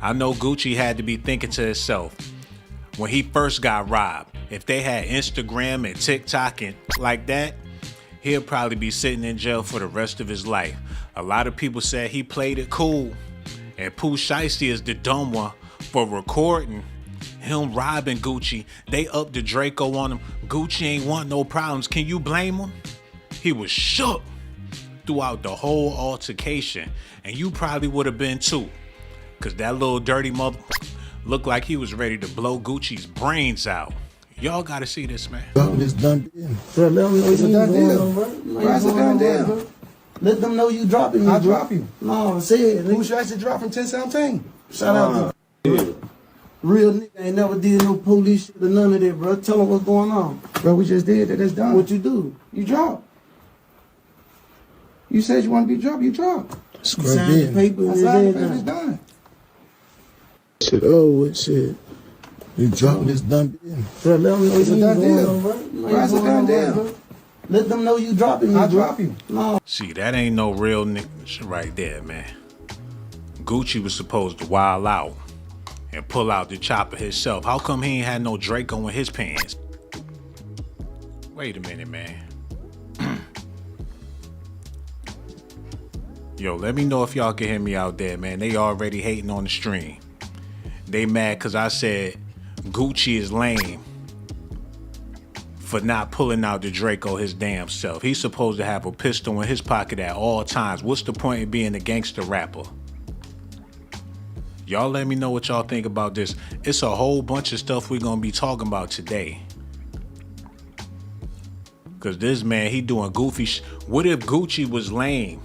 I know Gucci had to be thinking to himself when he first got robbed, if they had Instagram and TikTok and like that, he'll probably be sitting in jail for the rest of his life. A lot of people said he played it cool, and Pooh Shiesty is the dumb one for recording him robbing Gucci. They upped the Draco on him. Gucci ain't want no problems. Can you blame him? He was shook throughout the whole altercation, and you probably would have been too, because that little dirty mother looked like he was ready to blow Gucci's brains out. Y'all gotta see this, man. It's done deal. Bro, let them know It's a done deal. Bro, it's a done deal. Let them know you dropping me. I'll drop you. No, say it. Who should I say drop from 1017? Shout out to real nigga ain't never did no police shit or none of that, bro. Tell them what's going on. Bro, we just did that. That's done. What you do? You drop. You said you want to be dropped. You drop. Scrub the paper. I signed the paper. It's done. Shit, oh, what shit? You dropping this done deal. Bro, let them know It's a done deal. Bro, it's a done deal. Let them know you dropping me. I'll drop you. No. See, that ain't no real nigga right there, man. Gucci was supposed to wild out and pull out the chopper himself. How come he ain't had no Draco in his pants? Wait a minute, man. Yo, let me know if y'all can hear me out there, man. They already hating on the stream. They mad because I said Gucci is lame for not pulling out the Draco his damn self. He's supposed to have a pistol in his pocket at all times. What's the point of being a gangster rapper? Y'all let me know what y'all think about this. It's a whole bunch of stuff we're going to be talking about today. Because this man, he doing goofy What if Gucci was lame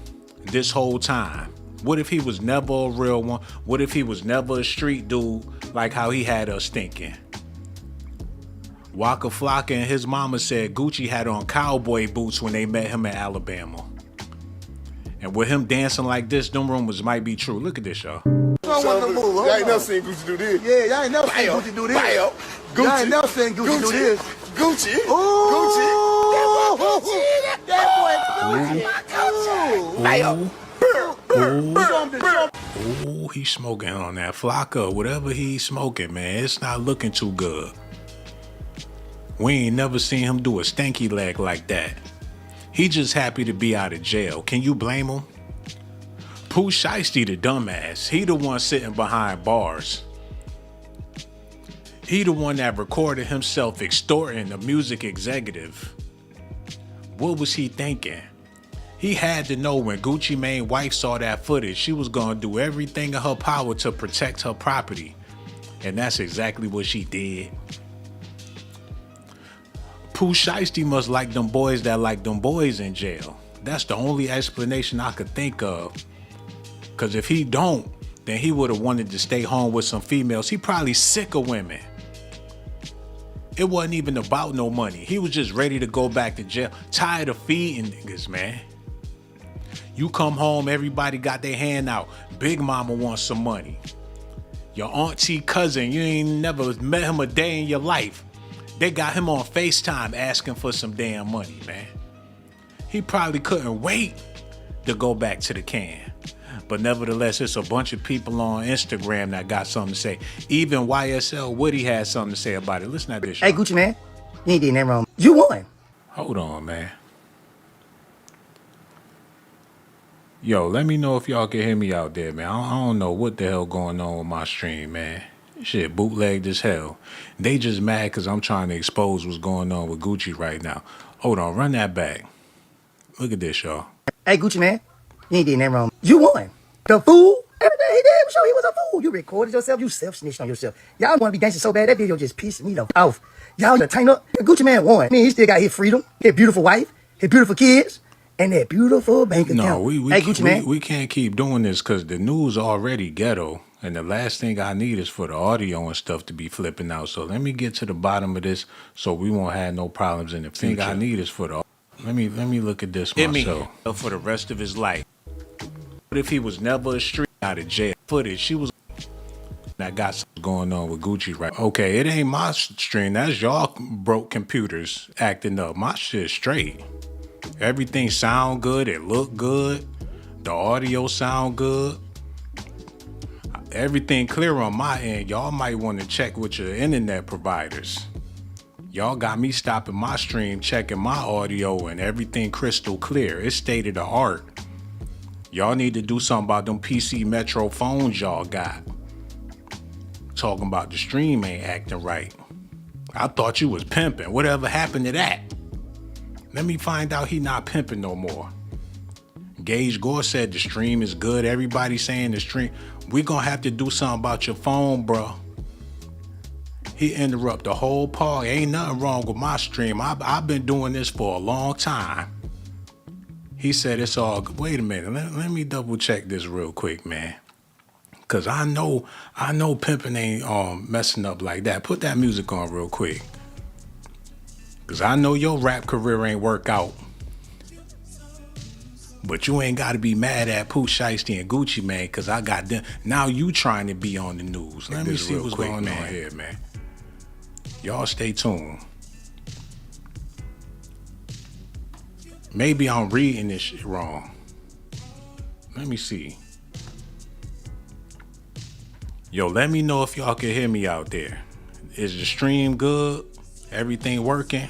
this whole time? What if he was never a real one? What if he was never a street dude like how he had us thinking? Waka Flocka and his mama said Gucci had on cowboy boots when they met him in Alabama. And with him dancing like this, them rumors might be true. Look at this, y'all. Y'all ain't never seen Gucci do this. Yeah, y'all ain't never seen Gucci do this. Gucci. Y'all ain't never seen Gucci do this. Gucci. Ooh. Gucci. Ooh, he's smoking on that Flocka. Whatever he's smoking, man, it's not looking too good. We ain't never seen him do a stanky leg like that. He just happy to be out of jail. Can you blame him? Pooh Shiesty the dumbass. He the one sitting behind bars. He the one that recorded himself extorting a music executive. What was he thinking? He had to know when Gucci Mane's wife saw that footage, she was gonna do everything in her power to protect her property. And that's exactly what she did. Pooh Shiesty must like them boys that like them boys in jail. That's the only explanation I could think of. Cause if he don't, then he would have wanted to stay home with some females. He probably sick of women. It wasn't even about no money. He was just ready to go back to jail. Tired of feeding niggas, man. You come home, everybody got their hand out. Big mama wants some money. Your auntie cousin, you ain't never met him a day in your life. They got him on FaceTime asking for some damn money, man. He probably couldn't wait to go back to the can. But nevertheless, it's a bunch of people on Instagram that got something to say. Even YSL Woody had something to say about it. Listen to this. Hey, Gucci, man. You ain't doing that wrong. You won. Hold on, man. Yo, let me know if y'all can hear me out there, man. I don't know what the hell going on with my stream, man. Shit, bootlegged as hell. They just mad because I'm trying to expose what's going on with Gucci right now. Hold on, run that back. Look at this, y'all. Hey, Gucci, man. You ain't doing that wrong. You won. The fool. Everything he did was show he was a fool. You recorded yourself. You self-snitched on yourself. Y'all want to be gangster so bad. That video just pissed me the off. Y'all to tighten up. The Gucci man won. I mean, he still got his freedom, his beautiful wife, his beautiful kids, and that beautiful bank account. No, hey, Gucci, man. we can't keep doing this because the news already ghetto. And the last thing I need is for the audio and stuff to be flipping out. So let me get to the bottom of this so we won't have no problems in the future. Thing I need is for the... Let me look at this myself. For the rest of his life. What if he was never a street out of jail? Footage, she was... That got something going on with Gucci, right? Okay, it ain't my stream. That's y'all broke computers acting up. My shit straight. Everything sound good. It look good. The audio sound good. everything clear on my end. Y'all might want to check with your internet providers. Y'all got me stopping my stream, checking my audio, and everything crystal clear. It's state of the art. Y'all need to do something about them PC Metro phones y'all got. Talking about the stream ain't acting right. I thought you was pimping. Whatever happened to that? Let me find out he not pimping no more. Gage Gore said the stream is good. Everybody saying the stream. We gonna have to do something about your phone, bro. He interrupt the whole party. Ain't nothing wrong with my stream. I've been doing this for a long time. He said it's all good. Wait a minute. Let me double check this real quick, man. Cause I know pimping ain't messing up like that. Put that music on real quick. Cause I know your rap career ain't work out. But you ain't gotta be mad at Pooh Shiesty and Gucci Mane, cause I got them. Now you trying to be on the news. Let me see what's going on here, man. Y'all stay tuned. Maybe I'm reading this shit wrong. Let me see. Yo, let me know if y'all can hear me out there. Is the stream good? Everything working?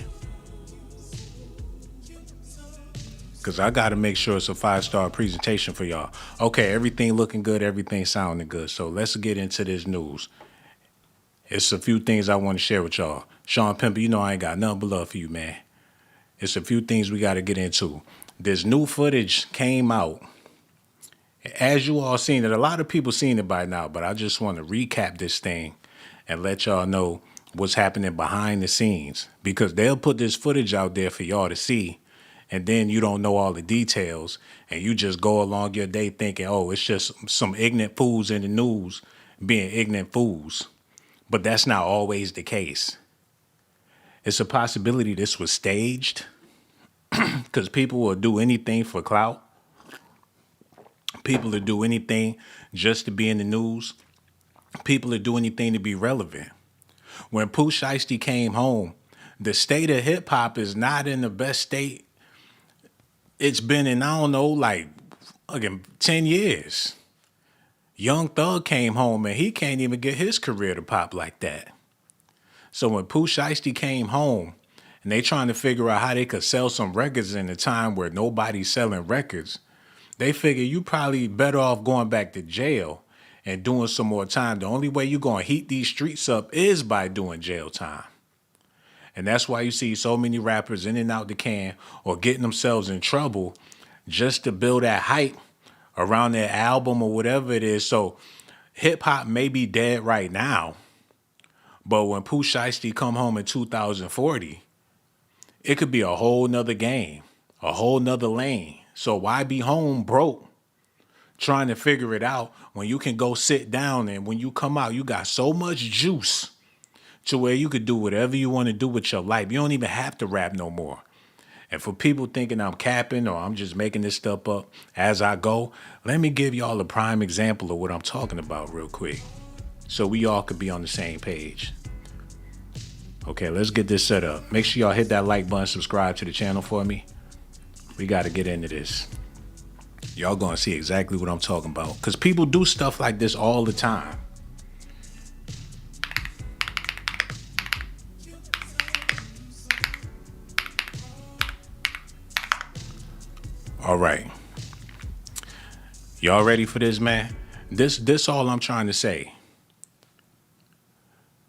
Because I got to make sure it's a 5-star presentation for y'all. Okay, everything looking good, everything sounding good. So let's get into this news. It's a few things I want to share with y'all. Shawn Pimper, you know I ain't got nothing but love for you, man. It's a few things we got to get into. This new footage came out. As you all seen it, a lot of people seen it by now, but I just want to recap this thing and let y'all know what's happening behind the scenes. Because they'll put this footage out there for y'all to see, and then you don't know all the details, and you just go along your day thinking, oh, it's just some ignorant fools in the news being ignorant fools. But that's not always the case. It's a possibility this was staged because people will do anything for clout. People will do anything just to be in the news. People will do anything to be relevant. When Pooh Shiesty came home, the state of hip hop is not in the best state it's been in, I don't know, like 10 years. Young Thug came home and he can't even get his career to pop like that. So when Pooh Shiesty came home and they trying to figure out how they could sell some records in a time where nobody's selling records, they figure you probably better off going back to jail and doing some more time. The only way you're going to heat these streets up is by doing jail time. And that's why you see so many rappers in and out the can or getting themselves in trouble just to build that hype around their album or whatever it is. So hip hop may be dead right now, but when Pooh Shiesty come home in 2040, it could be a whole nother game, a whole nother lane. So why be home broke trying to figure it out when you can go sit down and when you come out, you got so much juice to where you could do whatever you want to do with your life. You don't even have to rap no more. And for people thinking I'm capping or I'm just making this stuff up as I go, let me give y'all a prime example of what I'm talking about real quick so we all could be on the same page. Okay, let's get this set up. Make sure y'all hit that like button, subscribe to the channel for me. We got to get into this. Y'all going to see exactly what I'm talking about because people do stuff like this all the time. All right. Y'all ready for this, man? This all I'm trying to say.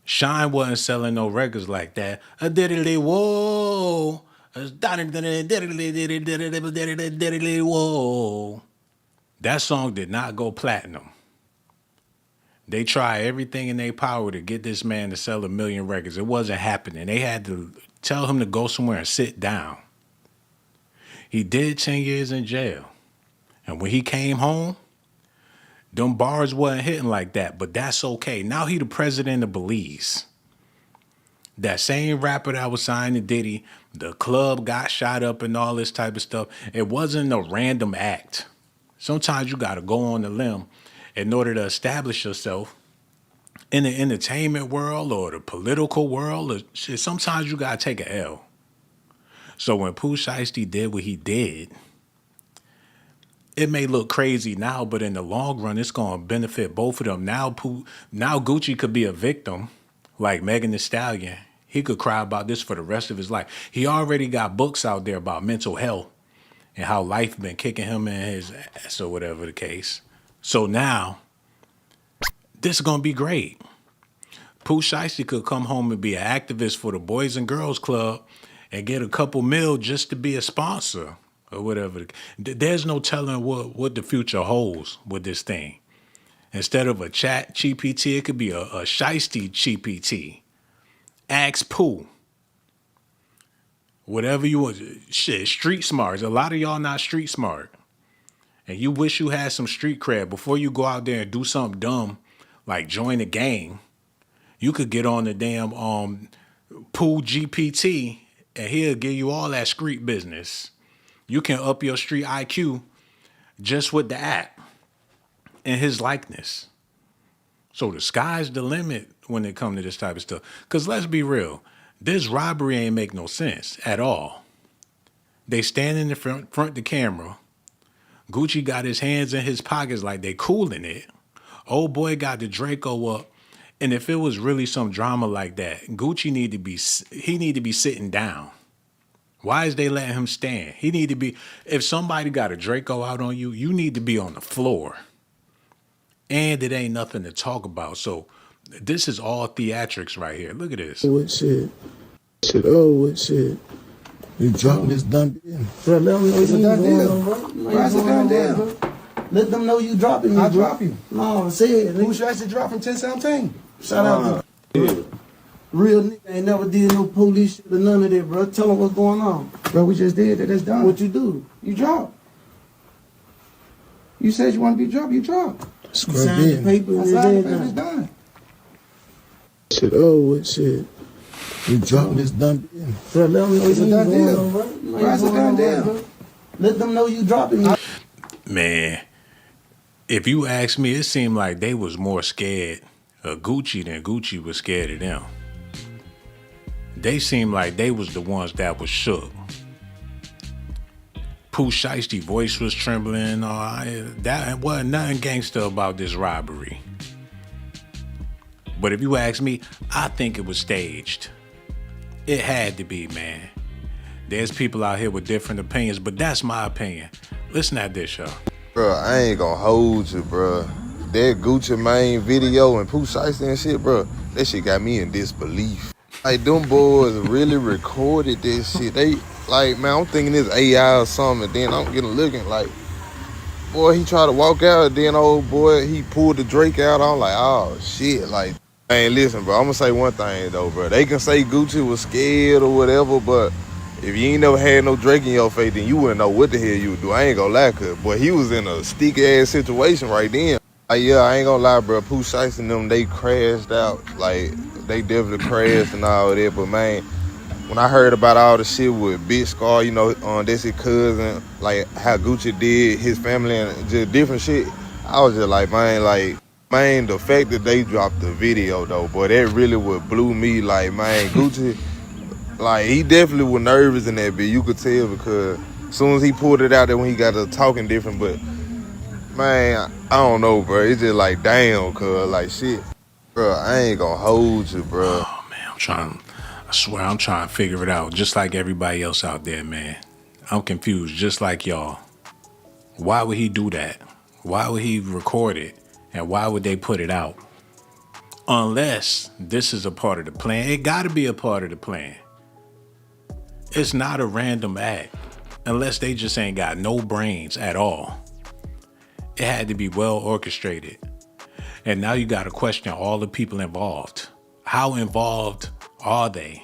Shawn wasn't selling no records like that. Whoa. Whoa. That song did not go platinum. They tried everything in their power to get this man to sell 1 million records. It wasn't happening. They had to tell him to go somewhere and sit down. He did 10 years in jail. And when he came home, them bars wasn't hitting like that, but that's okay. Now he the president of Belize. That same rapper that was signed to Diddy, the club got shot up and all this type of stuff. It wasn't a random act. Sometimes you got to go on the limb in order to establish yourself in the entertainment world or the political world. Or shit. Sometimes you got to take a L. So when Pooh Shiesty did what he did, it may look crazy now, but in the long run, it's gonna benefit both of them. Now Gucci could be a victim, like Megan Thee Stallion. He could cry about this for the rest of his life. He already got books out there about mental health and how life been kicking him in his ass or whatever the case. So now, this is gonna be great. Pooh Shiesty could come home and be an activist for the Boys and Girls Club and get a couple mil just to be a sponsor or whatever. There's no telling what the future holds with this thing. Instead of a chat GPT, it could be a Shiesty GPT. Ask Pooh. Whatever you want. Shit, street smart. A lot of y'all not street smart. And you wish you had some street cred before you go out there and do something dumb like join a gang. You could get on the damn Pooh GPT and he'll give you all that street business. You can up your street IQ just with the app and his likeness. So the sky's the limit when it comes to this type of stuff. Because let's be real, this robbery ain't make no sense at all. They stand in the front the camera. Gucci got his hands in his pockets like they cooling it. Old boy got the Draco up. And if it was really some drama like that, Gucci need to be sitting down. Why is they letting him stand? He need to be, if somebody got a Draco out on you, you need to be on the floor. And it ain't nothing to talk about. So this is all theatrics right here. Look at this. What shit? What shit? You dropping this dumb bitch. Bro, let them know it's a done deal. Why is it done deal? Let them know you dropping me, I bro. drop you. No, say it. Who should I drop from 1017? Shout out to real nigga ain't never did no police shit or none of that, bro. Tell them what's going on. Bro, we just did that. That's done. What you do? You drop. You said you want to be dropped. You drop. You signed the paper I and signed the paper. everything. It's done. Shit, what shit? You dropping this dumb bitch. Bro, let them know It's a done deal. Why is it done deal? Let them know you dropping me. Man, if you ask me, it seemed like they was more scared of Gucci than Gucci was scared of them. They seemed like they was the ones that was shook. Pooh Shiesty voice was trembling. That wasn't nothing gangster about this robbery. But if you ask me, I think it was staged. It had to be, man. There's people out here with different opinions, but that's my opinion. Listen at this, y'all. Bro, I ain't gonna hold you, bro. That Gucci Mane video and Pooh Shiesty and shit, bro, that shit got me in disbelief. Like, them boys really recorded this shit. They, like, man, I'm thinking it's AI or something, and then I'm getting looking like, boy, he tried to walk out, and then old boy, he pulled the Drake out. I'm like, oh, shit. Like, man, listen, bro, I'm gonna say one thing, though, bro. They can say Gucci was scared or whatever, but if you ain't never had no Drake in your face, then you wouldn't know what the hell you would do. I ain't gonna lie, cuz, boy, he was in a sticky-ass situation right then. Like, yeah, I ain't gonna lie, bro. Pooh Shiesty and them, they crashed out. Like, they definitely crashed and all that. But, man, when I heard about all the shit with Big Scar, you know, that's his cousin, like, how Gucci did his family and just different shit, I was just like, man, the fact that they dropped the video, though, boy, that really would blew me. Like, man, Gucci, like, he definitely was nervous in that bit. You could tell because as soon as he pulled it out there when he got to talking different, but, man, I don't know, bro. It's just like, damn, cuz, like, shit. Bro, I ain't gonna hold you, bro. Oh, man, I swear I'm trying to figure it out just like everybody else out there, man. I'm confused just like y'all. Why would he do that? Why would he record it? And why would they put it out? Unless this is a part of the plan. It gotta be a part of the plan. It's not a random act. Unless they just ain't got no brains at all. It had to be well orchestrated. And now you got to question all the people involved. How involved are they?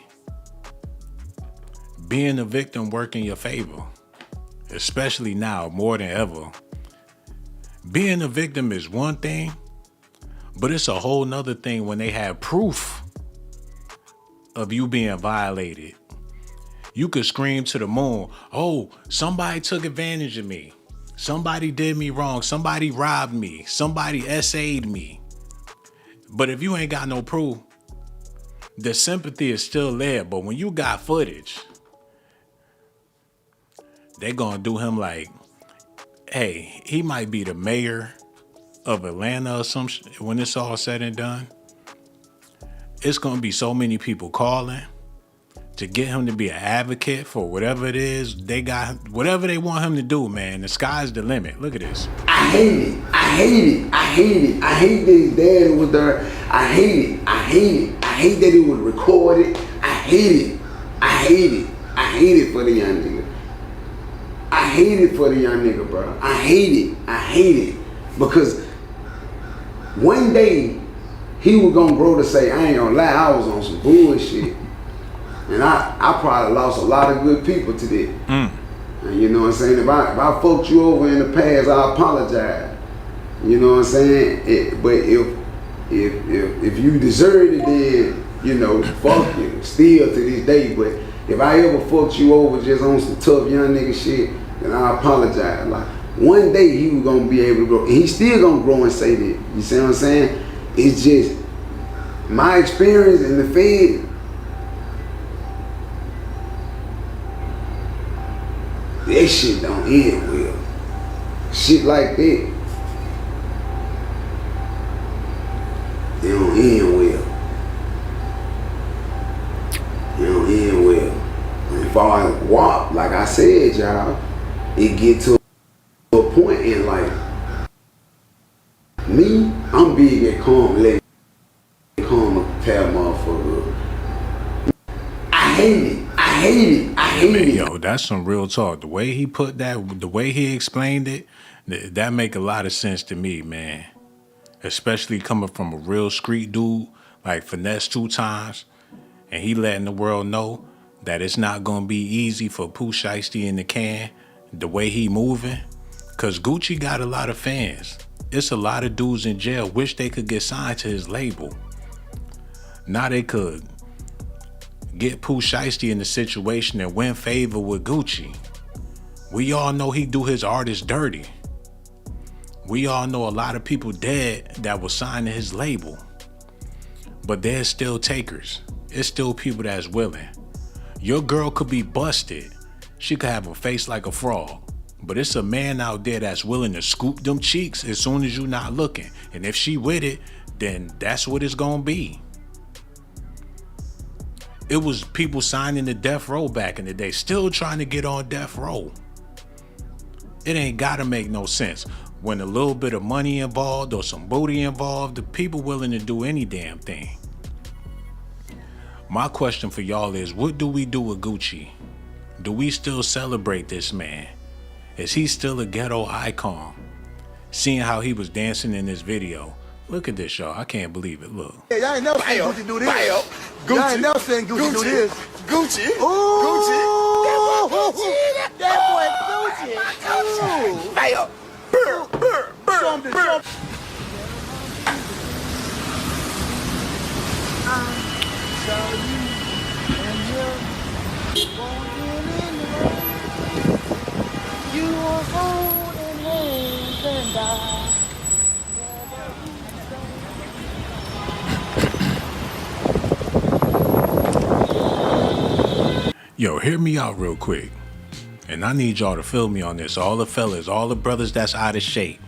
Being a victim work in your favor, especially now more than ever. Being a victim is one thing, but it's a whole nother thing when they have proof of you being violated. You could scream to the moon, oh, somebody took advantage of me. Somebody did me wrong. Somebody robbed me. Somebody SA'd me. But if you ain't got no proof, the sympathy is still there. But when you got footage, they gonna do him like hey, he might be the mayor of Atlanta or some when it's all said and done. It's gonna be so many people calling to get him to be an advocate for whatever it is they got, whatever they want him to do, man. The sky's the limit. Look at this. I hate it. I hate it. I hate it. I hate that his dad was there. I hate it. I hate it. I hate that it was recorded. I hate it. I hate it. I hate it for the young nigga. I hate it for the young nigga, bro. I hate it. I hate it. Because one day he was gonna grow to say, I ain't gonna lie, I was on some bullshit. And I probably lost a lot of good people to that. And you know what I'm saying? If I fucked you over in the past, I apologize. You know what I'm saying? But if you deserved it, then, you know, fuck you. Still to this day. But if I ever fucked you over just on some tough young nigga shit, then I apologize. Like, one day he was gonna be able to grow. And he's still gonna grow and say that. You see what I'm saying? It's just my experience in the Fed. That shit don't end well. Shit like that, they don't end well. They don't end well. And as far as WAP, like I said, y'all, it get to a point in life. Me, I'm big at calm, let calm tell motherfucker. I hate it. I hate it. I hate Man, it. yo, that's some real talk. The way he put that, the way he explained it, that make a lot of sense to me, man. Especially coming from a real street dude, like Finesse 2 times, and he letting the world know that it's not gonna be easy for Pooh Shiesty in the can, the way he moving. Cause Gucci got a lot of fans. It's a lot of dudes in jail wish they could get signed to his label. Now they could get Pooh Shiesty in the situation and win favor with Gucci. We all know he do his artists dirty. We all know a lot of people dead that was signed to his label. But there's still takers. It's still people that's willing. Your girl could be busted. She could have a face like a frog. But it's a man out there that's willing to scoop them cheeks as soon as you not looking. And if she with it, then that's what it's gonna be. It was people signing to death row back in the day, still trying to get on death row. It ain't gotta make no sense. When a little bit of money involved or some booty involved, the people willing to do any damn thing. My question for y'all is, what do we do with Gucci? Do we still celebrate this man? Is he still a ghetto icon? Seeing how he was dancing in this video. Look at this, y'all. I can't believe it. Look. Yeah, y'all ain't never seen Gucci do this. Gucci. Y'all ain't never seen Gucci do this. Gucci. Ooh. Gucci. That boy Gucci. Gucci. Bayo. Burr, burr, burr, burr. Yo, hear me out real quick. And I need y'all to feel me on this. All the fellas, all the brothers that's out of shape.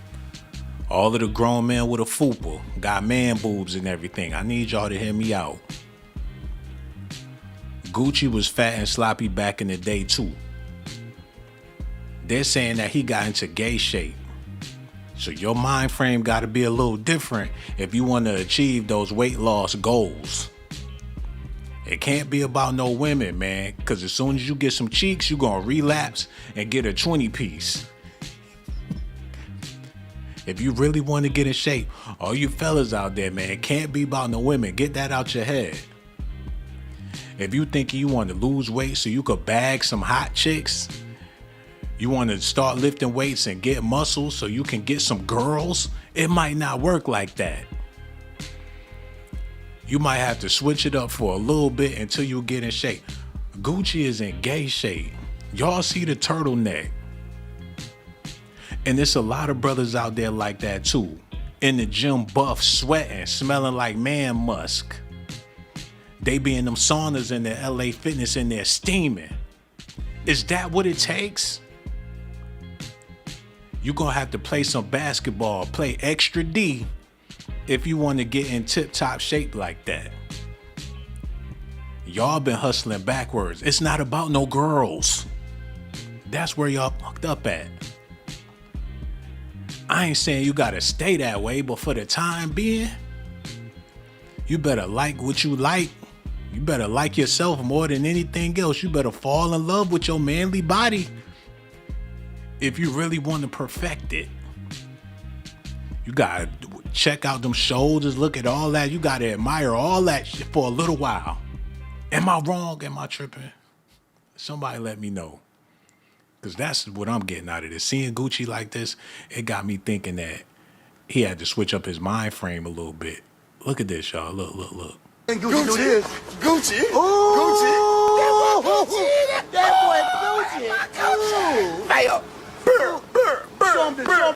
All of the grown men with a fupa, got man boobs and everything. I need y'all to hear me out. Gucci was fat and sloppy back in the day too. They're saying that he got into gay shape. So your mind frame got to be a little different if you want to achieve those weight loss goals. It can't be about no women, man, because as soon as you get some cheeks, you're going to relapse and get a 20-piece. If you really want to get in shape, all you fellas out there, man, it can't be about no women. Get that out your head. If you think you want to lose weight so you could bag some hot chicks, you want to start lifting weights and get muscles so you can get some girls, it might not work like that. You might have to switch it up for a little bit until you get in shape. Gucci is in gay shape. Y'all see the turtleneck. And there's a lot of brothers out there like that too. In the gym buff, sweating, smelling like man musk. They be in them saunas in their LA Fitness and they're steaming. Is that what it takes? You're gonna have to play some basketball, play extra D if you want to get in tip-top shape like that. Y'all been hustling backwards. It's not about no girls. That's where y'all fucked up at. I ain't saying you gotta stay that way, but for the time being, you better like what you like. You better like yourself more than anything else. You better fall in love with your manly body if you really want to perfect it. You gotta check out them shoulders, look at all that. You gotta admire all that shit for a little while. Am I wrong? Am I tripping? Somebody let me know. Because that's what I'm getting out of this. Seeing Gucci like this, it got me thinking that he had to switch up his mind frame a little bit. Look at this, y'all. Look, look, look. And Gucci do this. Gucci. Gucci. That boy Gucci. Gucci. Hey, burr, burr, burr, burr.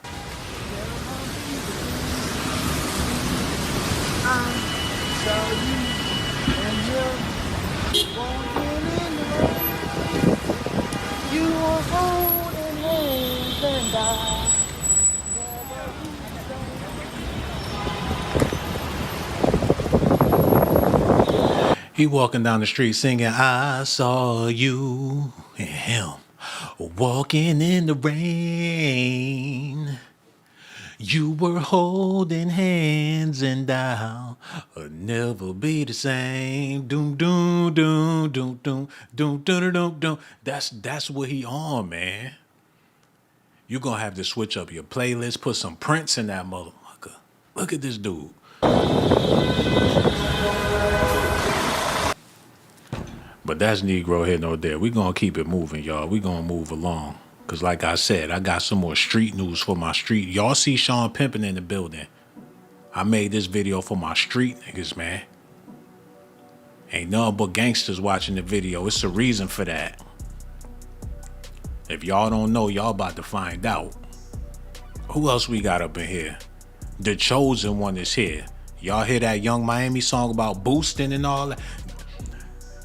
You were holding hands and I. He walking down the street singing, I saw you and him walking in the rain. You were holding hands and I'll never be the same. Doom, doom, doom, doom, doom, doom, doom, doom, doom. That's what he on, man. You gonna have to switch up your playlist, put some Prince in that motherfucker. Look at this dude. But that's Negro here, no there. We gonna keep it moving, y'all. We gonna move along. Cause like I said, I got some more street news for my street. Y'all see Shawn pimping in the building. I made this video for my street niggas, man. Ain't nothing but gangsters watching the video. It's a reason for that. If y'all don't know, y'all about to find out. Who else we got up in here? The Chosen One is here. Y'all hear that Young Miami song about boosting and all that?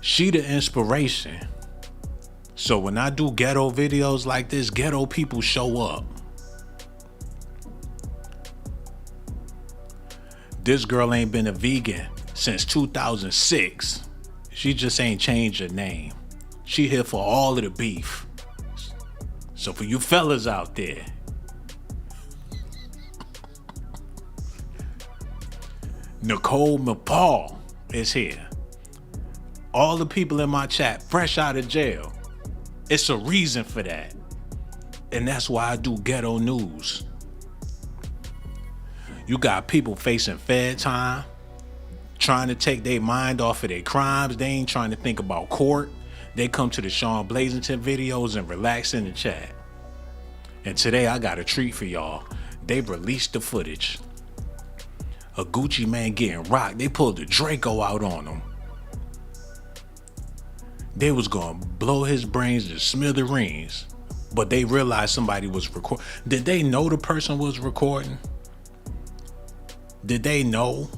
She the inspiration. So when I do ghetto videos like this, ghetto people show up. This girl ain't been a vegan since 2006. She just ain't changed her name. She here for all of the beef. So for you fellas out there, Nicole McPaul is here. All the people in my chat, fresh out of jail. It's a reason for that. And that's why I do ghetto news. You got people facing fed time, trying to take their mind off of their crimes. They ain't trying to think about court. They come to the Shawn Blazington videos and relax in the chat. And today I got a treat for y'all. They released the footage. A Gucci man getting rocked. They pulled the Draco out on him. They was gonna blow his brains to smithereens, but they realized somebody was recording. Did they know the person was recording? Did they know?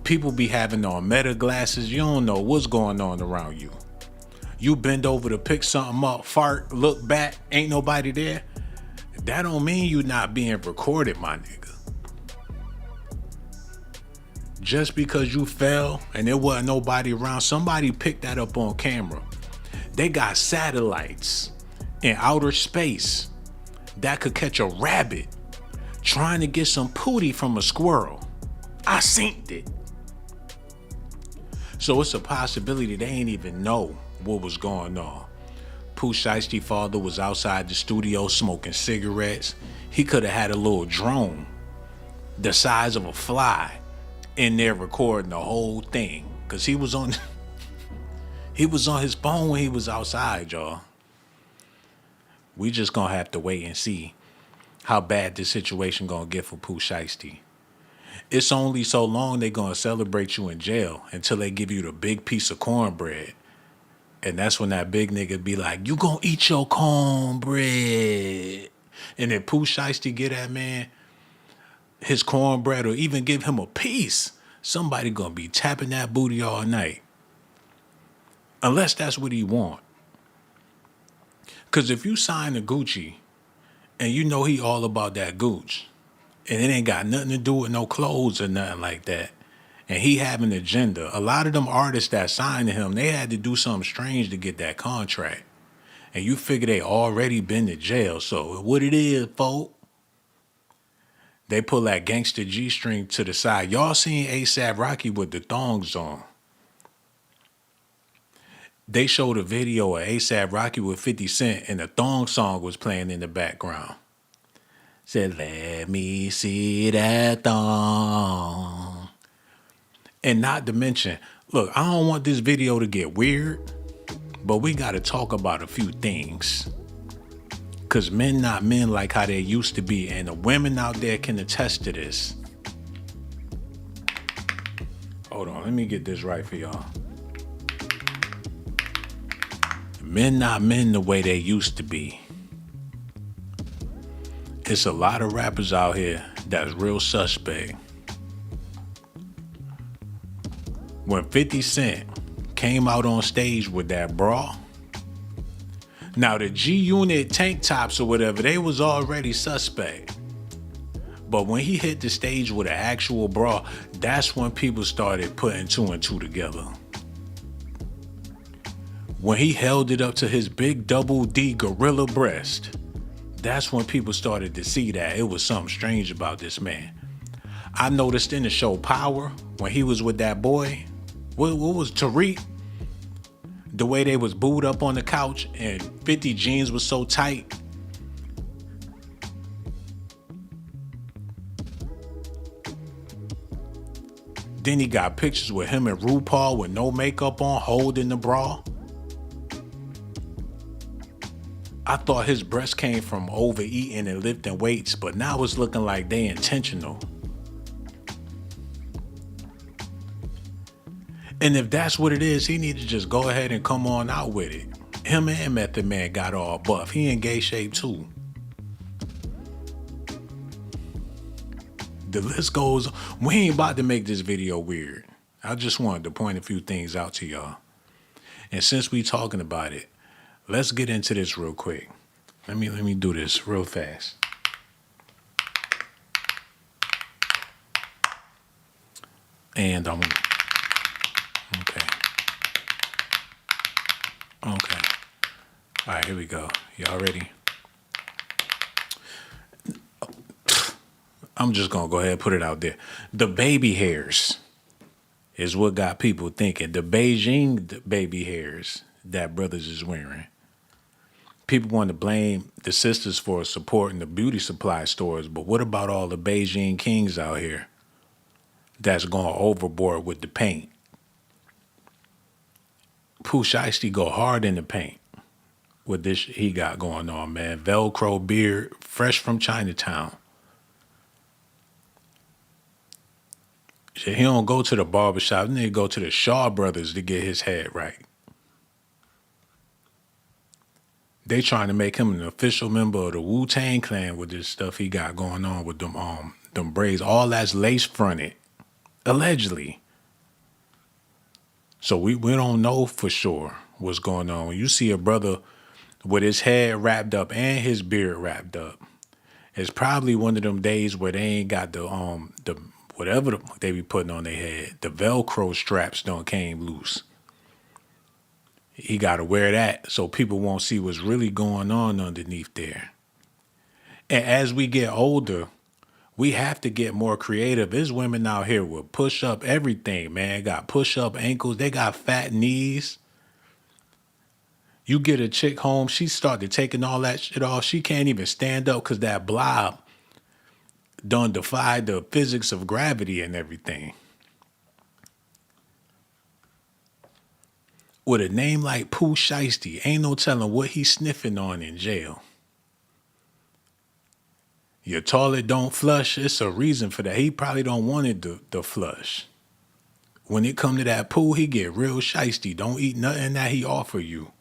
People be having on meta glasses. You don't know what's going on around you. You bend over to pick something up, fart, look back, ain't nobody there. That don't mean you not being recorded, my nigga. Just because you fell and there wasn't nobody around, somebody picked that up on camera. They got satellites in outer space that could catch a rabbit trying to get some pootie from a squirrel. I synced it. So it's a possibility they ain't even know what was going on. Pooh Shiesty father was outside the studio smoking cigarettes. He could have had a little drone the size of a fly in there recording the whole thing, because he was on his phone when he was outside, y'all. We just gonna have to wait and see how bad this situation gonna get for Pooh Shiesty. It's only so long they gonna celebrate you in jail until they give you the big piece of cornbread. And that's when that big nigga be like, you gonna eat your cornbread. And then Pooh Shiesty get that man his cornbread or even give him a piece, somebody gonna be tapping that booty all night. Unless that's what he want. Because if you sign a Gucci And you know he all about that gooch. And it ain't got nothing to do with no clothes or nothing like that. And he have an agenda. A lot of them artists that signed to him, they had to do something strange to get that contract. And you figure they already been to jail. So what it is, folk, they pull that gangster G-string to the side. Y'all seen A$AP Rocky with the thongs on. They showed a video of A$AP Rocky with 50 Cent and the thong song was playing in the background. Said, let me see that thong. And not to mention, look, I don't want this video to get weird, but we got to talk about a few things. Because men not men like how they used to be, and the women out there can attest to this. Hold on, let me get this right for y'all. Men not men the way they used to be. It's a lot of rappers out here that's real suspect. When 50 Cent came out on stage with that bra, now the G-Unit tank tops or whatever, they was already suspect. But when he hit the stage with an actual bra, that's when people started putting two and two together. When he held it up to his big double D gorilla breast, that's when people started to see that it was something strange about this man. I noticed in the show Power, when he was with that boy, what was Tariq? The way they was booed up on the couch and 50 jeans was so tight. Then he got pictures with him and RuPaul with no makeup on, holding the bra. I thought his breast came from overeating and lifting weights, but now it's looking like they intentional. And if that's what it is, he need to just go ahead and come on out with it. Him and Method Man got all buff. He in gay shape too. The list goes, we ain't about to make this video weird. I just wanted to point a few things out to y'all. And since we talking about it, let's get into this real quick. Let me do this real fast. And okay. All right, here we go. Y'all ready? I'm just gonna go ahead and put it out there. The baby hairs is what got people thinking. The Beijing baby hairs that brothers is wearing. People want to blame the sisters for supporting the beauty supply stores, but what about all the Beijing kings out here that's going overboard with the paint? Pooh Shiesty go hard in the paint with this he got going on, man. Velcro beard, fresh from Chinatown. He don't go to the barbershop, then he go to the Shaw brothers to get his head right. They trying to make him an official member of the Wu-Tang Clan with this stuff he got going on with them braids. All that's lace fronted, allegedly. So we don't know for sure what's going on. When you see a brother with his head wrapped up and his beard wrapped up, it's probably one of them days where they ain't got the whatever they be putting on their head. The Velcro straps don't came loose. He got to wear that so people won't see what's really going on underneath there. And as we get older, we have to get more creative. There's women out here with push-up everything, man. Got push-up ankles. They got fat knees. You get a chick home, she started taking all that shit off. She can't even stand up because that blob done defied the physics of gravity and everything. With a name like Pooh Shiesty, ain't no telling what he's sniffing on in jail. Your toilet don't flush, it's a reason for that. He probably don't want it to flush. When it come to that Pooh, he get real shiesty. Don't eat nothing that he offer you.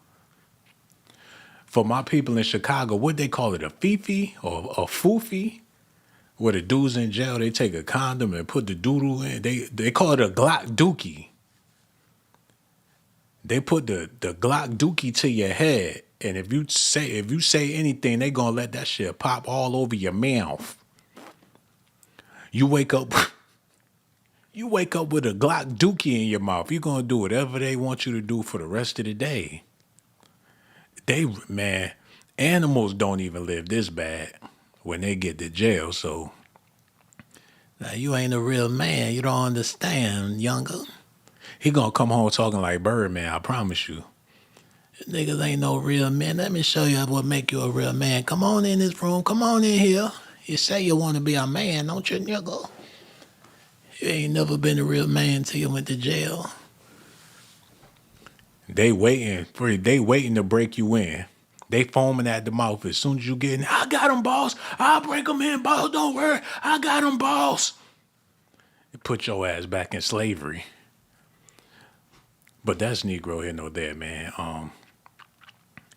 For my people in Chicago, what they call it, a fifi or a foofy? Where the dudes in jail, they take a condom and put the doodle in. They call it a Glock dookie. They put the Glock dookie to your head And if you say anything, they gonna let that shit pop all over your mouth. You wake up with a Glock dookie in your mouth. You're gonna do whatever they want you to do for the rest of the day. Man, animals don't even live this bad when they get to jail. So now you ain't a real man. You don't understand, younger. He gonna come home talking like Birdman, I promise you. Niggas ain't no real men. Let me show you what make you a real man. Come on in this room. Come on in here. You say you want to be a man, don't you, nigga? You ain't never been a real man till you went to jail. They waiting to break you in. They foaming at the mouth as soon as you get in. I got him, boss. I'll break him in, boss. Don't worry. I got him, boss. They put your ass back in slavery. But that's Negro here, no there, man.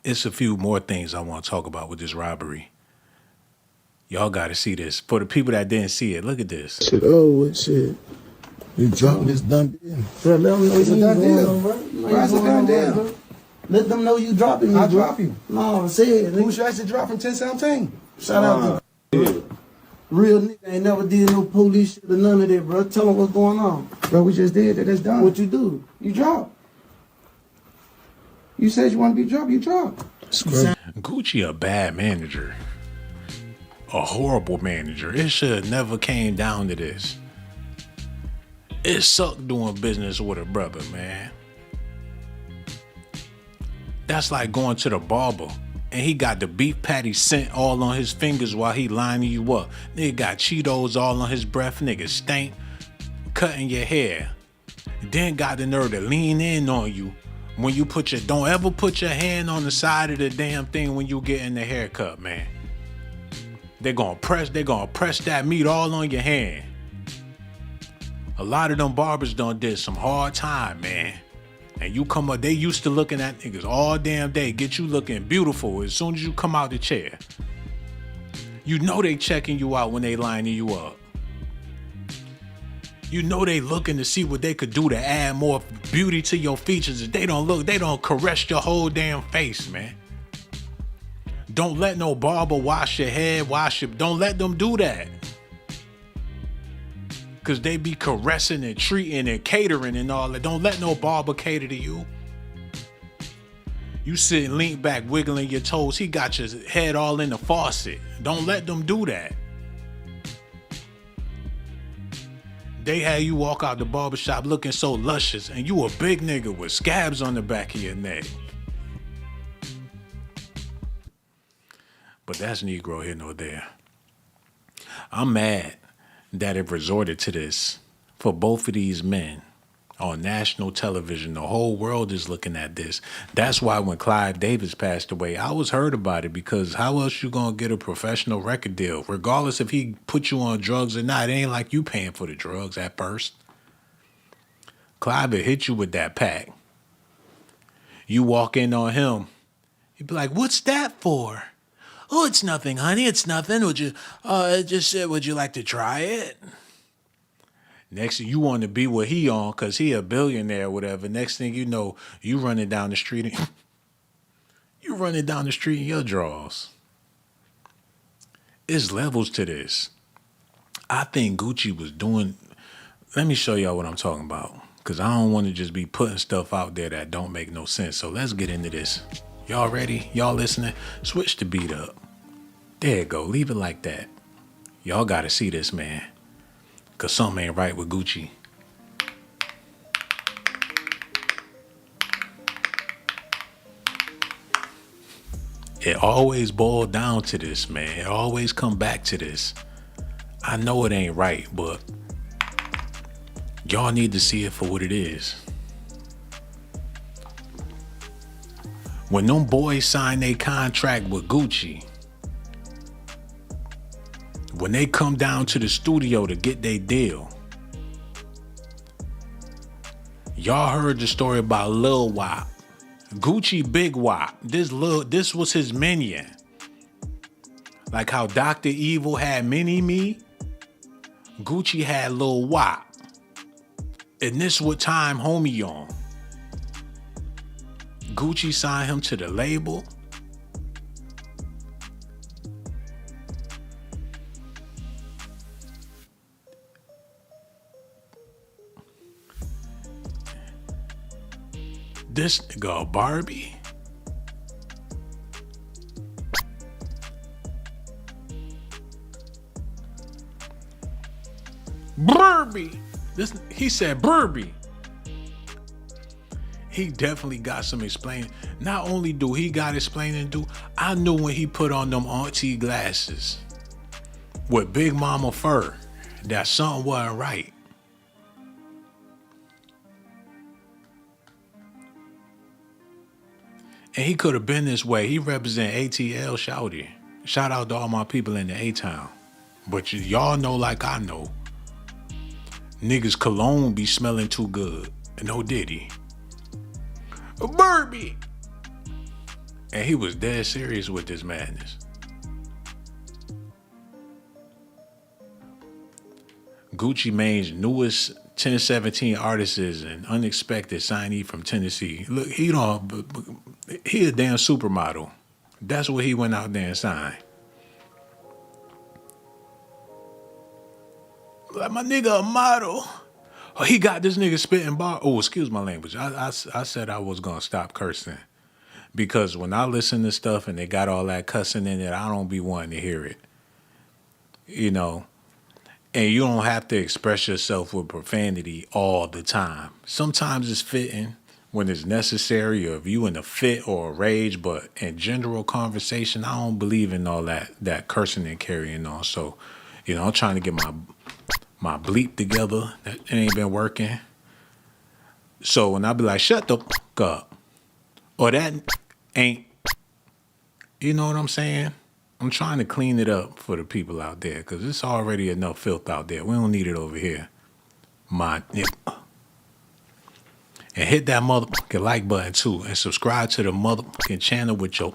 It's a few more things I want to talk about with this robbery. Y'all got to see this. For the people that didn't see it, look at this. Shit, what shit? You dropping this done deal. Bro, let them know It's a you done going deal. on, bro. Bro, it's a done deal. Let them know you dropping me, I'll bro. drop you. No, say it. Pooh Shiesty dropped from 1017. Shout out to real nigga ain't never did no police shit or none of that, bro. Tell them what's going on. Bro, we just did that. That's done. What you do? You dropped. You said you want to be dropped. You dropped. Gucci a bad manager. A horrible manager. It should have never came down to this. It sucked doing business with a brother, man. That's like going to the barber and he got the beef patty scent all on his fingers while he lining you up. Nigga got Cheetos all on his breath. Nigga stank cutting your hair. Then got the nerve to lean in on you when you don't ever put your hand on the side of the damn thing when you get in the haircut, man. They're gonna press that meat all on your hand. A lot of them barbers done did some hard time, man. And you come up, they used to looking at niggas all damn day, get you looking beautiful as soon as you come out the chair. You know they checking you out when they lining you up. You know they looking to see what they could do to add more beauty to your features. If they don't caress your whole damn face, man. Don't let no barber wash your head, don't let them do that. Cause they be caressing and treating and catering and all that. Don't let no barber cater to you. You sitting lean back, wiggling your toes. He got your head all in the faucet. Don't let them do that. They had you walk out the barbershop looking so luscious and you a big nigga with scabs on the back of your neck. But that's Negro here, no there. I'm mad that it resorted to this for both of these men on national television. The whole world is looking at this. That's why when Clive Davis passed away, I was heard about it, because how else you gonna get a professional record deal? Regardless if he put you on drugs or not, it ain't like you paying for the drugs at first. Clive would hit you with that pack. You walk in on him, he'd be like, "What's that for?" "Oh, it's nothing, honey. It's nothing. Would you like to try it?" Next thing you want to be what he on, because he a billionaire or whatever. Next thing you know, you running down the street in your drawers. There's levels to this. I think Gucci was doing, let me show y'all what I'm talking about, because I don't want to just be putting stuff out there that don't make no sense. So let's get into this. Y'all ready? Y'all listening? Switch the beat up. There you go. Leave it like that. Y'all got to see this, man. Because something ain't right with Gucci. It always boiled down to this, man. It always come back to this. I know it ain't right, but y'all need to see it for what it is. When them boys sign their contract with Gucci, when they come down to the studio to get their deal, y'all heard the story about Lil Wop. Gucci Big Wop. This was his minion. Like how Dr. Evil had Mini Me, Gucci had Lil Wop. And this what time homie on. Gucci signed him to the label. This nigga Barbie. Barbie. He said Barbie. He definitely got some explaining. Not only do he got explaining to do, I knew when he put on them auntie glasses with Big Mama fur that something wasn't right. And he could have been this way. He represent ATL Shouty. Shout out to all my people in the A-Town. But y'all know like I know. Niggas cologne be smelling too good. No diddy. Barbie. And he was dead serious with this madness. Gucci Mane's newest 1017 artist is an unexpected signee from Tennessee. Look, he a damn supermodel. That's what he went out there and signed. Like my nigga a model. Oh, he got this nigga spitting bar. Oh, excuse my language. I said I was gonna stop cursing. Because when I listen to stuff and they got all that cussing in it, I don't be wanting to hear it. You know? And you don't have to express yourself with profanity all the time. Sometimes it's fitting when it's necessary, or if you in a fit or a rage, but in general conversation, I don't believe in all that cursing and carrying on. So, you know, I'm trying to get my bleep together. It ain't been working. So when I be like, shut the fuck up, or that ain't, you know what I'm saying? I'm trying to clean it up for the people out there, because it's already enough filth out there. We don't need it over here. My nigga. And hit that motherfucking like button too, and subscribe to the motherfucking channel with your.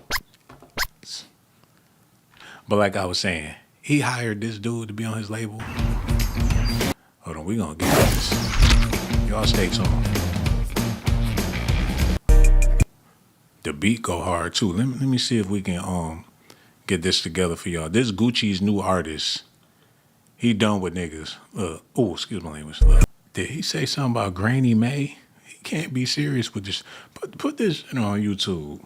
But like I was saying, he hired this dude to be on his label. Hold on, we gonna get this. Y'all stay tuned. The beat go hard too. Let me see if we can get this together for y'all. This Gucci's new artist. He done with niggas. Oh, excuse my language. Did he say something about Granny May? He can't be serious with this. Put this on YouTube.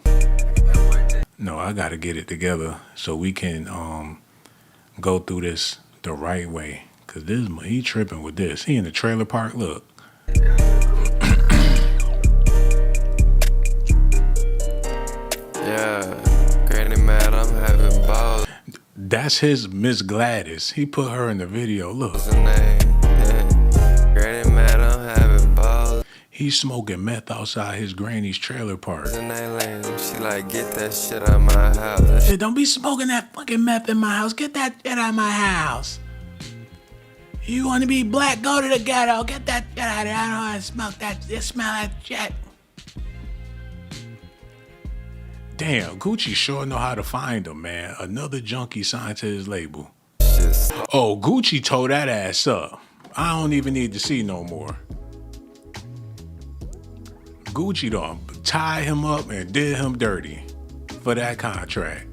No, I gotta get it together so we can go through this the right way. Cause he tripping with this. He in the trailer park. Look. Yeah, Granny mad, I'm having balls. That's his Miss Gladys. He put her in the video. Look. Yeah. Granny mad, I'm having balls. He's smoking meth outside his granny's trailer park. She like, get that shit out of my house. Hey, don't be smoking that fucking meth in my house. Get that shit out of my house. You want to be black? Go to the ghetto. Get that shit out of here. I don't want to smoke that. Smell that shit. Damn, Gucci sure know how to find him, man. Another junkie signed to his label. Oh, Gucci tore that ass up. I don't even need to see no more. Gucci done tied him up and did him dirty for that contract.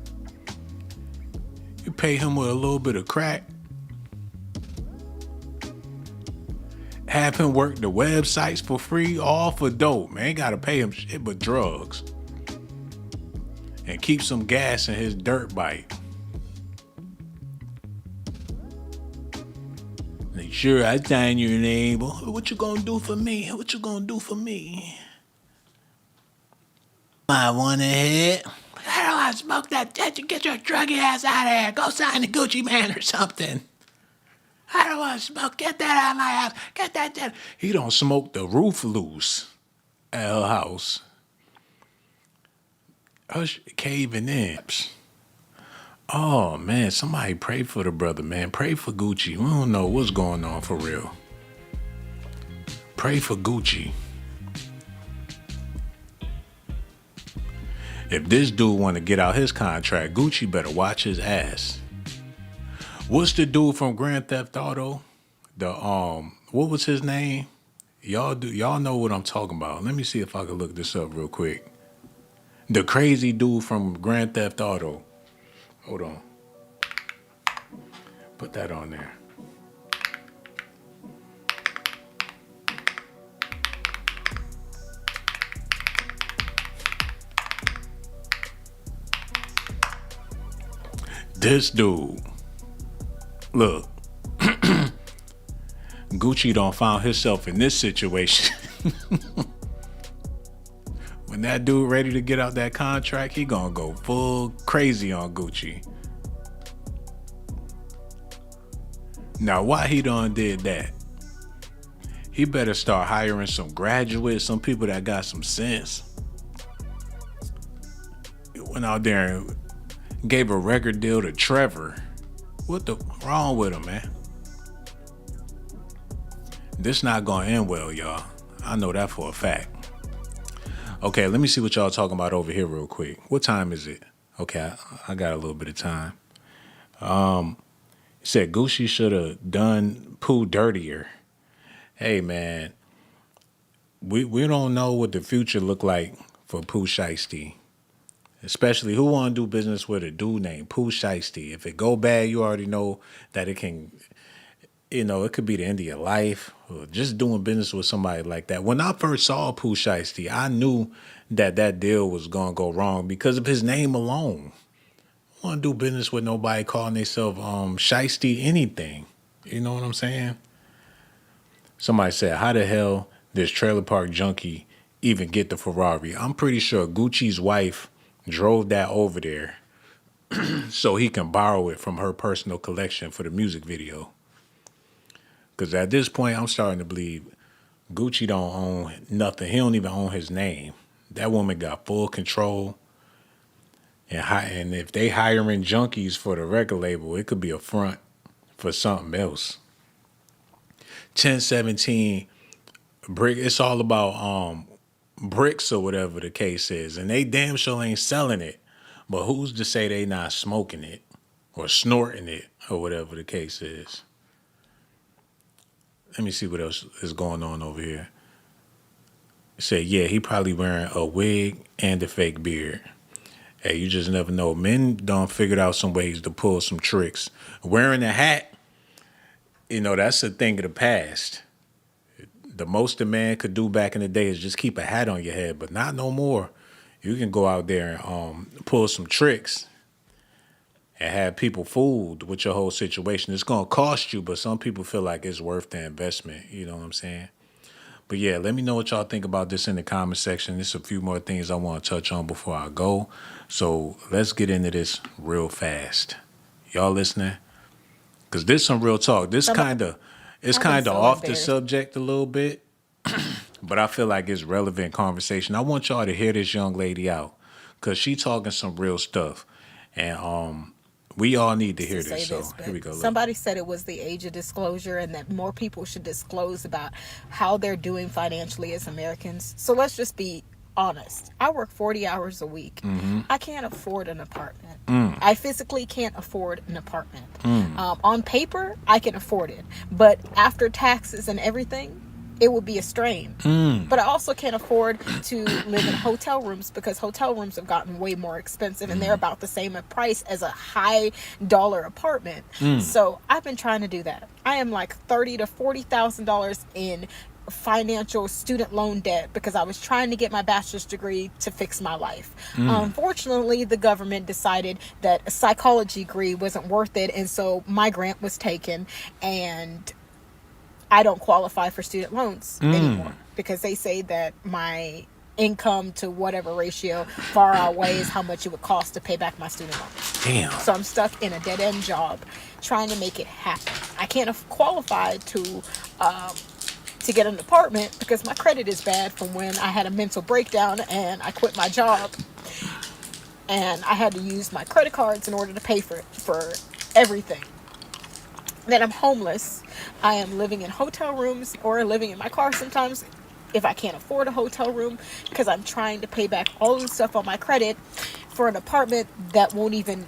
You pay him with a little bit of crack. Have him work the websites for free, all for dope, man. Ain't gotta pay him shit but drugs. And keep some gas in his dirt bike. Like, sure, I sign your name. What you gonna do for me? What you gonna do for me? I wanna hit. I don't wanna smoke that shit. You get your druggy ass out of here. Go sign the Gucci Man or something. I don't wanna smoke. Get that out of my house. Get that shit. He don't smoke the roof loose at her house. Hush, caving in. Oh man, somebody pray for the brother, man. Pray for Gucci. We don't know what's going on for real. Pray for Gucci. If this dude want to get out his contract, Gucci better watch his ass. What's the dude from Grand Theft Auto? The what was his name? Y'all know what I'm talking about. Let me see if I can look this up real quick. The crazy dude from Grand Theft Auto. Hold on. Put that on there. This dude, look, Gucci don't found himself in this situation. When that dude ready to get out that contract, he gonna go full crazy on Gucci. Now, why he done did that? He better start hiring some graduates, some people that got some sense. He went out there and gave a record deal to Trevor. What the wrong with him, man? This not gonna end well, y'all. I know that for a fact. Okay, let me see what y'all talking about over here real quick. What time is it? Okay, I got a little bit of time. It said Gucci should have done Pooh dirtier. Hey, man, we don't know what the future look like for Pooh Shiesty. Especially who want to do business with a dude named Pooh Shiesty. If it go bad, you already know that it can, it could be the end of your life. Or just doing business with somebody like that. When I first saw Pooh Shiesty, I knew that deal was going to go wrong because of his name alone. I want to do business with nobody calling themselves Shiesty anything. You know what I'm saying? Somebody said, how the hell does Trailer Park Junkie even get the Ferrari? I'm pretty sure Gucci's wife drove that over there so he can borrow it from her personal collection for the music video. Because at this point, I'm starting to believe Gucci don't own nothing. He don't even own his name. That woman got full control. And if they hiring junkies for the record label, it could be a front for something else. 1017 brick. It's all about bricks or whatever the case is, and they damn sure ain't selling it. But who's to say they not smoking it or snorting it or whatever the case is? Let me see what else is going on over here. It said, yeah, he probably wearing a wig and a fake beard. Hey, you just never know. Men done figured out some ways to pull some tricks. Wearing a hat, that's a thing of the past. The most a man could do back in the day is just keep a hat on your head, but not no more. You can go out there and pull some tricks and have people fooled with your whole situation. It's going to cost you, but some people feel like it's worth the investment. You know what I'm saying? But yeah, let me know what y'all think about this in the comment section. There's a few more things I want to touch on before I go. So let's get into this real fast. Y'all listening? Because this some real talk. This kind of off the subject a little bit, but I feel like it's relevant conversation. I want y'all to hear this young lady out because she talking some real stuff. And we all need to hear this. So here we go. Somebody said it was the age of disclosure and that more people should disclose about how they're doing financially as Americans. So let's just be honest. I work 40 hours a week. Mm-hmm. I can't afford an apartment. I physically can't afford an apartment. On paper, I can afford it. But after taxes and everything, it would be a strain. But I also can't afford to live in hotel rooms because hotel rooms have gotten way more expensive and they're about the same price as a high dollar apartment. So I've been trying to do that. I am like $30,000 to $40,000 in financial student loan debt because I was trying to get my bachelor's degree to fix my life. Unfortunately, the government decided that a psychology degree wasn't worth it, and so my grant was taken and I don't qualify for student loans anymore because they say that my income to whatever ratio far outweighs how much it would cost to pay back my student loans. Damn. So I'm stuck in a dead-end job trying to make it happen. I can't qualify to get an apartment because my credit is bad from when I had a mental breakdown and I quit my job. And I had to use my credit cards in order to pay for everything. Then I'm homeless. I am living in hotel rooms or living in my car sometimes if I can't afford a hotel room because I'm trying to pay back all the stuff on my credit for an apartment that won't even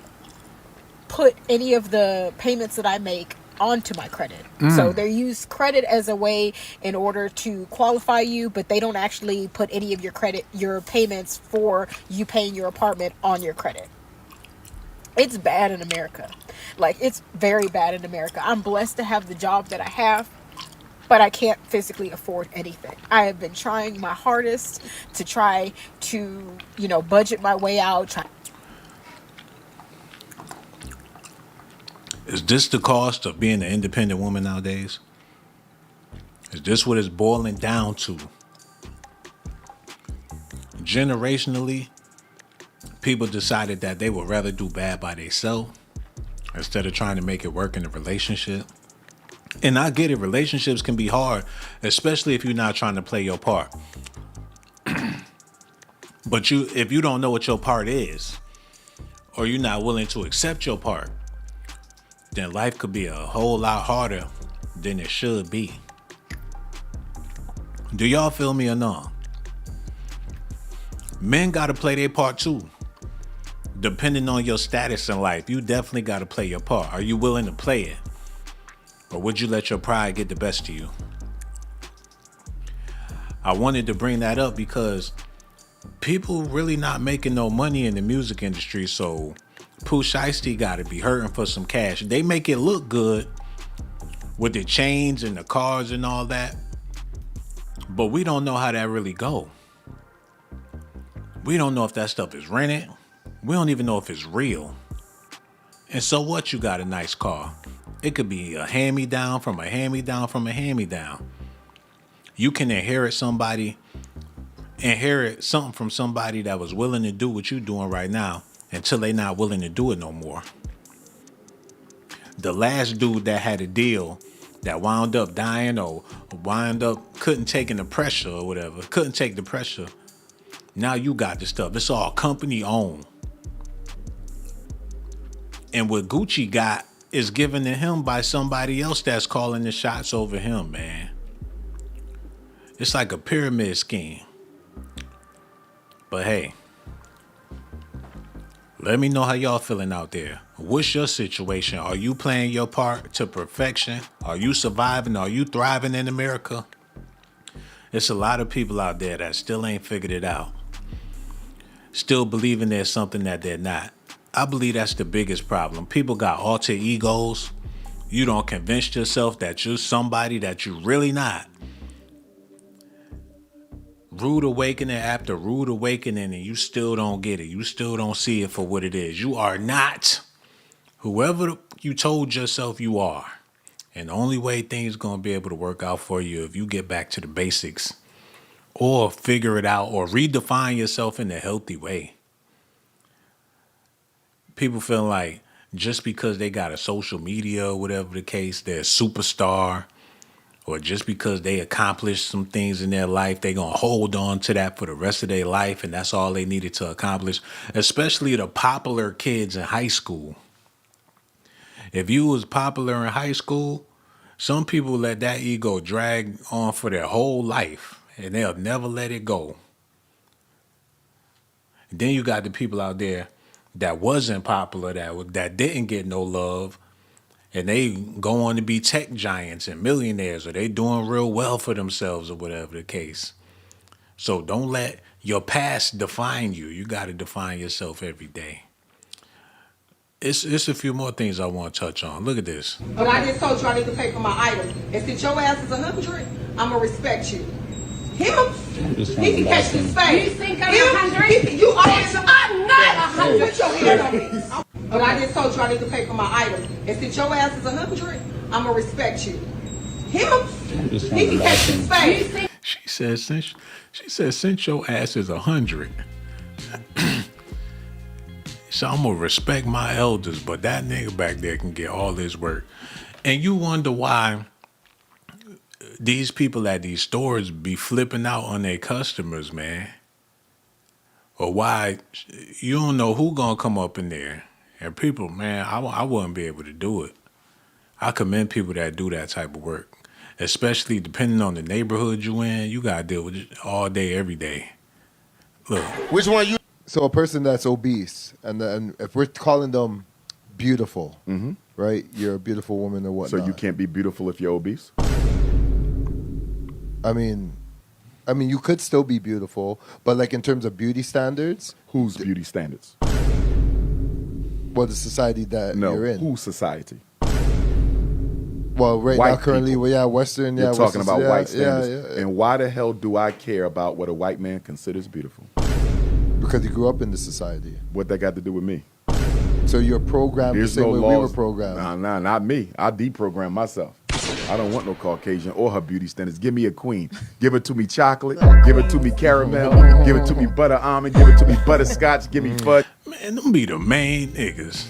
put any of the payments that I make onto my credit. So they use credit as a way in order to qualify you, but they don't actually put any of your payments for you paying your apartment on your credit. It's bad in America. Like, it's very bad in America. I'm blessed to have the job that I have, but I can't physically afford anything. I have been trying my hardest to try to, budget my way out. Is this the cost of being an independent woman nowadays? Is this what it's boiling down to? Generationally, people decided that they would rather do bad by themselves instead of trying to make it work in a relationship. And I get it, relationships can be hard, especially if you're not trying to play your part. But if you don't know what your part is, or you're not willing to accept your part, then life could be a whole lot harder than it should be. Do y'all feel me or not? Men gotta play their part too. Depending on your status in life, you definitely gotta play your part. Are you willing to play it? Or would you let your pride get the best of you? I wanted to bring that up because people really not making no money in the music industry, so Pooh Shiesty gotta be hurting for some cash. They make it look good with the chains and the cars and all that, but we don't know how that really go. We don't know if that stuff is rented. We don't even know if it's real. And so what, you got a nice car? It could be a hand-me-down from a hand-me-down from a hand-me-down. You can inherit something from somebody that was willing to do what you're doing right now until they not willing to do it no more. The last dude that had a deal that wound up dying or couldn't take the pressure or whatever, couldn't take the pressure. Now you got the stuff. It's all company owned. And what Gucci got is given to him by somebody else that's calling the shots over him, man. It's like a pyramid scheme. But hey, let me know how y'all feeling out there. What's your situation? Are you playing your part to perfection? Are you surviving? Are you thriving in America? It's a lot of people out there that still ain't figured it out. Still believing there's something that they're not. I believe that's the biggest problem. People got alter egos. You don't convince yourself that you're somebody that you're really not. Rude awakening after rude awakening, and you still don't get it. You still don't see it for what it is. You are not whoever you told yourself you are. And the only way things gonna be able to work out for you if you get back to the basics or figure it out or redefine yourself in a healthy way. People feel like just because they got a social media or whatever the case, they're a superstar, or just because they accomplished some things in their life, they gonna hold on to that for the rest of their life, and that's all they needed to accomplish, especially the popular kids in high school. If you was popular in high school, some people let that ego drag on for their whole life, and they'll never let it go. And then you got the people out there that wasn't popular, that didn't get no love, and they go on to be tech giants and millionaires, or they doing real well for themselves or whatever the case. So don't let your past define you. You got to define yourself every day. It's a few more things I want to touch on. Look at this. But I just told you I need to pay for my items. And since your ass is 100, I'm going to respect you. Him, he can catch the spade. You think I'm 100? You always, I'm not 100. Put your hand on me. But I just told you I need to pay for my items. And since your ass is 100, I'm going to respect you. Him, he can catch the spade. She said since your ass is 100. So I'm going to respect my elders, but that nigga back there can get all this work. And you wonder why these people at these stores be flipping out on their customers, man. Or why you don't know who gonna come up in there. And people, man, I wouldn't be able to do it. I commend people that do that type of work. Especially depending on the neighborhood you in, you gotta deal with it all day, every day. Look. Which one you? So a person that's obese, and if we're calling them beautiful, right? You're a beautiful woman or whatnot. So you can't be beautiful if you're obese? I mean, you could still be beautiful, but like in terms of beauty standards, Whose beauty standards? well, the society that you're in. Whose society? Well, right White now, currently, people. Western. You're talking about white yeah, standards. And why the hell do I care about what a white man considers beautiful? Because you grew up in the society. What that got to do with me? So you're programmed the There's same no way laws. we were programmed. Nah, not me. I deprogram myself. I don't want no Caucasian or her beauty standards. Give me a queen. Give it to me chocolate. Give it to me caramel. Give it to me butter almond. Give it to me butterscotch. Give me fudge. Man, them be the main niggas.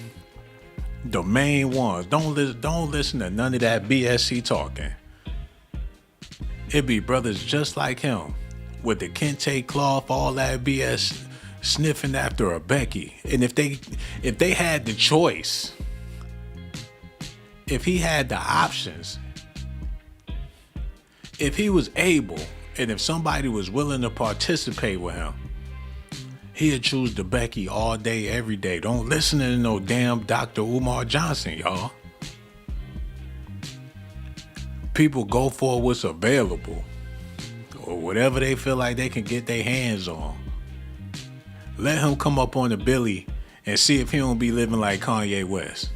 The main ones. Don't listen to none of that BS he talking. It be brothers just like him with the kente cloth, all that BS, sniffing after a Becky. And if they had the choice, if he had the options, if he was able, and if somebody was willing to participate with him, he'd choose the Becky all day, every day. Don't listen to no damn Dr. Umar Johnson, y'all. People go for what's available or whatever they feel like they can get their hands on. Let him come up on the Billy and see if he don't be living like Kanye West.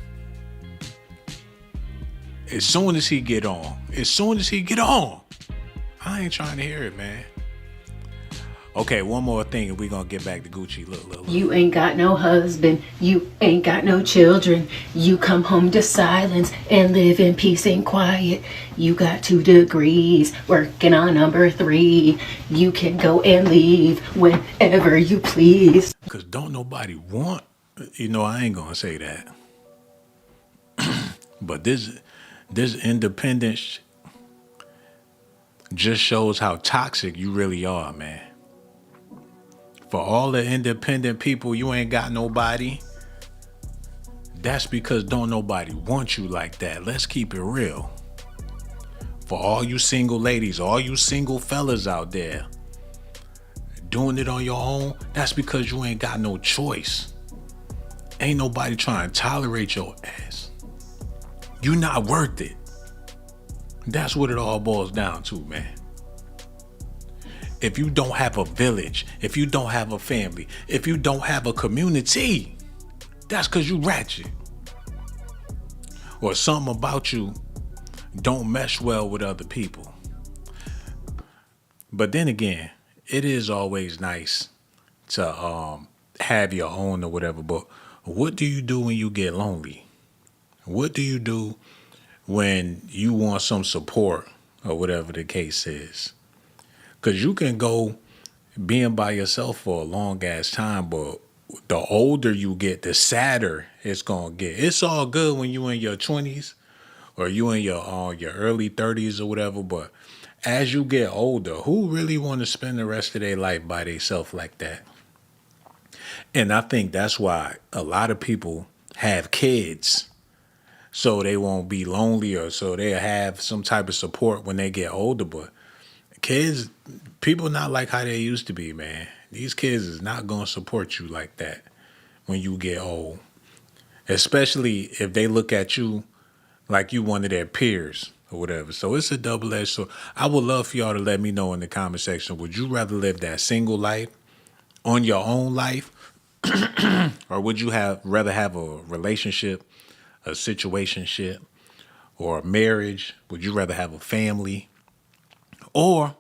As soon as he get on, I ain't trying to hear it, man. Okay, one more thing and we gonna get back to Gucci. Look. You ain't got no husband, you ain't got no children. You come home to silence and live in peace and quiet. You got 2 degrees, working on number 3. You can go and leave whenever you please. Cause don't nobody want, I ain't gonna say that. But this independence just shows how toxic you really are, man. For all the independent people, you ain't got nobody. That's because don't nobody want you like that. Let's keep it real. For all you single ladies, all you single fellas out there doing it on your own, that's because you ain't got no choice. Ain't nobody trying to tolerate your ass. You not worth it. That's what it all boils down to, man. If you don't have a village, if you don't have a family, if you don't have a community, that's because you ratchet. Or something about you don't mesh well with other people. But then again, it is always nice to have your own or whatever, but what do you do when you get lonely? What do you do when you want some support or whatever the case is? Because you can go being by yourself for a long ass time, but the older you get, the sadder it's going to get. It's all good when you in your 20s or you in your early 30s or whatever, but as you get older, who really want to spend the rest of their life by themselves like that? And I think that's why a lot of people have kids so they won't be lonely or so they'll have some type of support when they get older, but kids, people not like how they used to be, man. These kids is not going to support you like that when you get old. Especially if they look at you like you one of their peers or whatever. So it's a double-edged sword. I would love for y'all to let me know in the comment section, would you rather live that single life on your own life? Or would you rather have a relationship, a situationship, or a marriage? Would you rather have a family? Or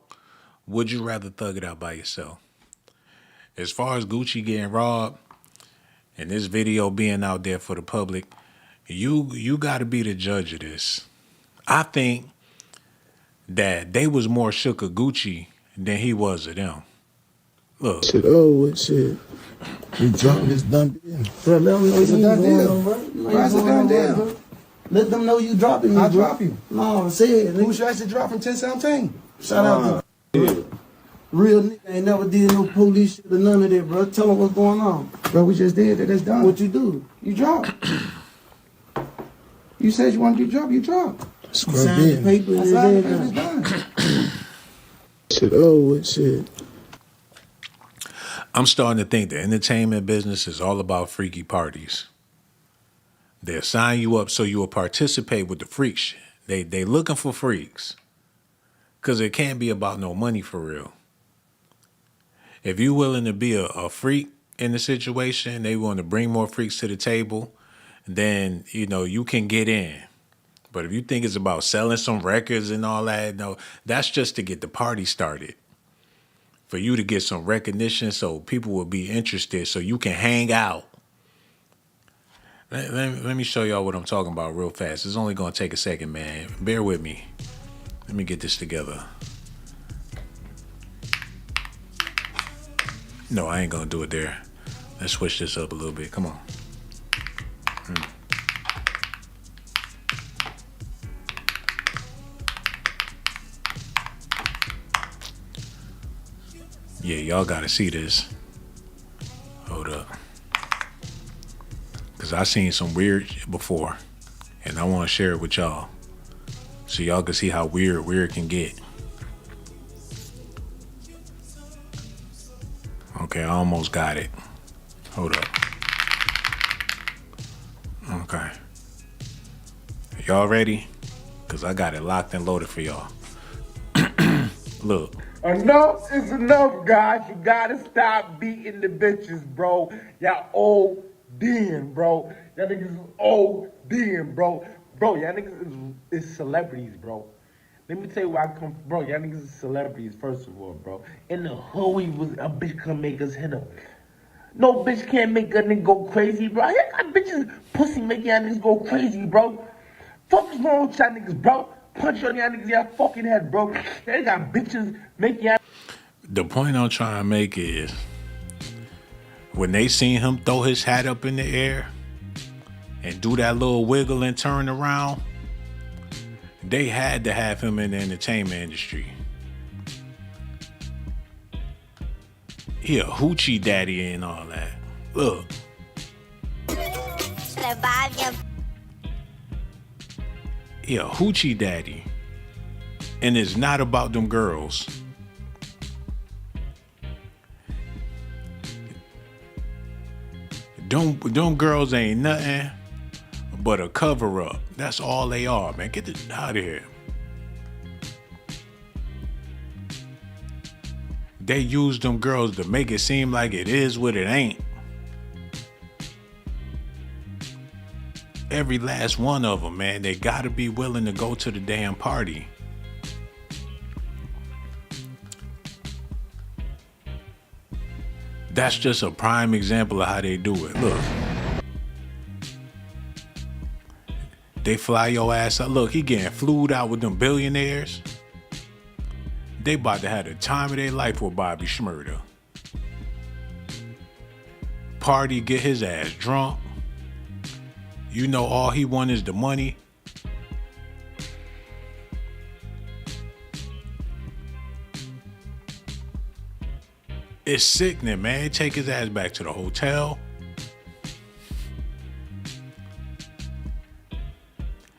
would you rather thug it out by yourself? As far as Gucci getting robbed and this video being out there for the public, you got to be the judge of this. I think that they was more shook of Gucci than he was of them. Look. Shit, shit. You dropping this done deal. Bro, let them know It's a you done going deal. on, bro. Bro, it's a done deal. Let them know you dropping me, I'll bro. drop you. No, say it. Pooh Shiesty dropped from 1017. Shout out to real nigga ain't never did no police shit or none of that, bro. Tell them what's going on. Bro, we just did it. That's done. What you do? You dropped. You said you wanted to drop. You dropped. Sign the paper and Signed the paper. everything. It's Shit, done. shit. I'm starting to think the entertainment business is all about freaky parties. They'll sign you up so you will participate with the freak shit. They looking for freaks. Because it can't be about no money for real. If you're willing to be a freak in the situation, they want to bring more freaks to the table, then, you can get in. But if you think it's about selling some records and all that, no, that's just to get the party started. For you to get some recognition so people will be interested so you can hang out. Let me show y'all what I'm talking about real fast. It's only gonna take a second, man. Bear with me. Let me get this together. No, I ain't gonna do it there. Let's switch this up a little bit. Come on. Yeah, y'all gotta see this. Hold up. Cause I seen some weird shit before. And I wanna share it with y'all. So y'all can see how weird can get. Okay, I almost got it. Hold up. Okay. Y'all ready? Cause I got it locked and loaded for y'all. Look. Enough is enough, guys. You gotta stop beating the bitches, bro. Y'all ODing, bro. Y'all niggas is ODing, bro. Bro, y'all niggas is celebrities, bro. Let me tell you where I come from, bro. Y'all niggas is celebrities, first of all, bro. In the hood, a bitch can make us hit him. No bitch can't make a nigga go crazy, bro. Y'all got bitches pussy make y'all niggas go crazy, bro. Fuck is wrong with y'all niggas, bro? Punch on y'all niggas, y'all fucking head, bro. They got bitches make y'all. The point I'm trying to make is when they seen him throw his hat up in the air and do that little wiggle and turn around, they had to have him in the entertainment industry. He a hoochie daddy and all that. Look. He a hoochie daddy. And it's not about them girls. Them girls ain't nothing but a cover up. That's all they are, man. Get this out of here. They use them girls to make it seem like it is what it ain't. Every last one of them, man, they gotta be willing to go to the damn party. That's just a prime example of how they do it. Look. They fly your ass up. Look, he getting flued out with them billionaires. They about to have the time of their life with Bobby Shmurda. Party, get his ass drunk. You know all he want is the money. It's sickening, man. Take his ass back to the hotel.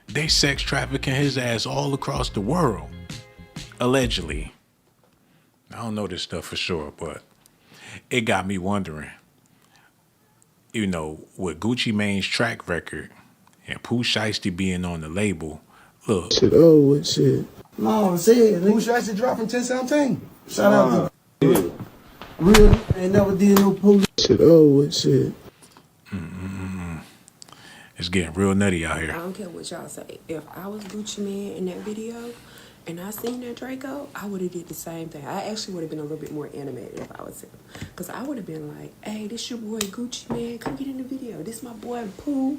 They sex trafficking his ass all across the world. Allegedly. I don't know this stuff for sure, but it got me wondering. You know, with Gucci Mane's track record and Pooh Shiesty being on the label, look. Shit, what shit? No, say it. Pooh Shiesty dropped from 1017. Shout out to you. Real, ain't never did no police. Shit, what shit? It's getting real nutty out here. I don't care what y'all say. If I was Gucci Mane in that video and I seen that Draco, I would have did the same thing. I actually would have been a little bit more animated if I was him. Because I would have been like, hey, this your boy Gucci Mane. Come get in the video. This my boy Pooh.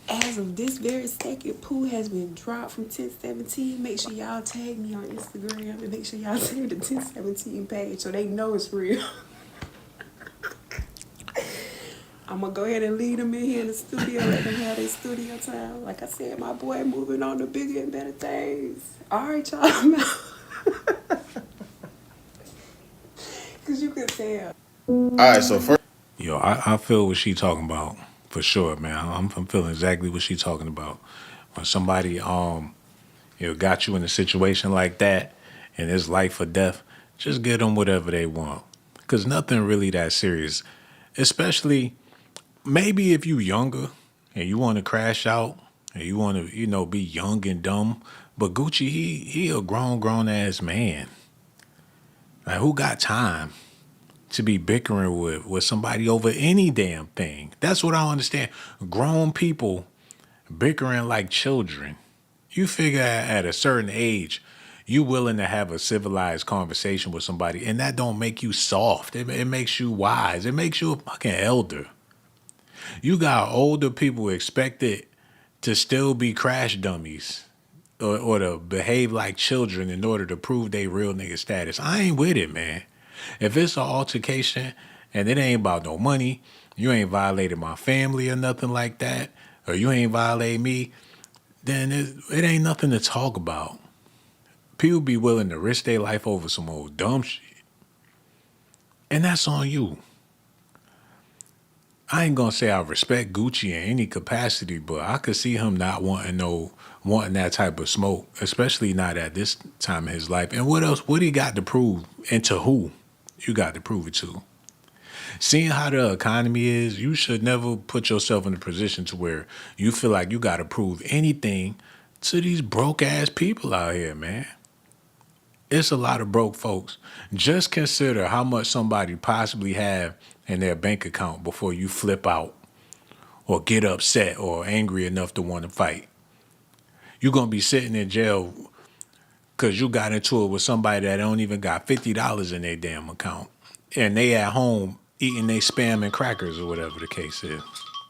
As of this very second, Pooh has been dropped from 1017. Make sure y'all tag me on Instagram and make sure y'all tag the 1017 page so they know it's real. I'm going to go ahead and lead them in here in the studio, let them have their studio time. Like I said, my boy moving on to bigger and better things. All right, y'all. Because you can tell. All right, so first. Yo, I feel what she talking about for sure, man. I'm feeling exactly what she talking about. When somebody got you in a situation like that and it's life or death, just get them whatever they want. Because nothing really that serious. Especially maybe if you younger and you want to crash out and you want to, be young and dumb. But Gucci, he a grown ass man. Like, who got time to be bickering with somebody over any damn thing? That's what I don't understand. Grown people bickering like children. You figure at a certain age, you willing to have a civilized conversation with somebody, and that don't make you soft. It makes you wise. It makes you a fucking elder. You got older people expected to still be crash dummies or to behave like children in order to prove they real nigga status. I ain't with it, man. If it's an altercation and it ain't about no money, you ain't violated my family or nothing like that, or you ain't violate me, then it ain't nothing to talk about. People be willing to risk their life over some old dumb shit. And that's on you. I ain't gonna say I respect Gucci in any capacity, but I could see him not wanting that type of smoke, especially not at this time in his life. And what else? What he got to prove? And to who? You got to prove it to. Seeing how the economy is, you should never put yourself in a position to where you feel like you got to prove anything to these broke ass people out here, man. It's a lot of broke folks. Just consider how much somebody possibly have in their bank account before you flip out or get upset or angry enough to want to fight. You're going to be sitting in jail because you got into it with somebody that don't even got $50 in their damn account. And they at home eating they Spam and crackers or whatever the case is.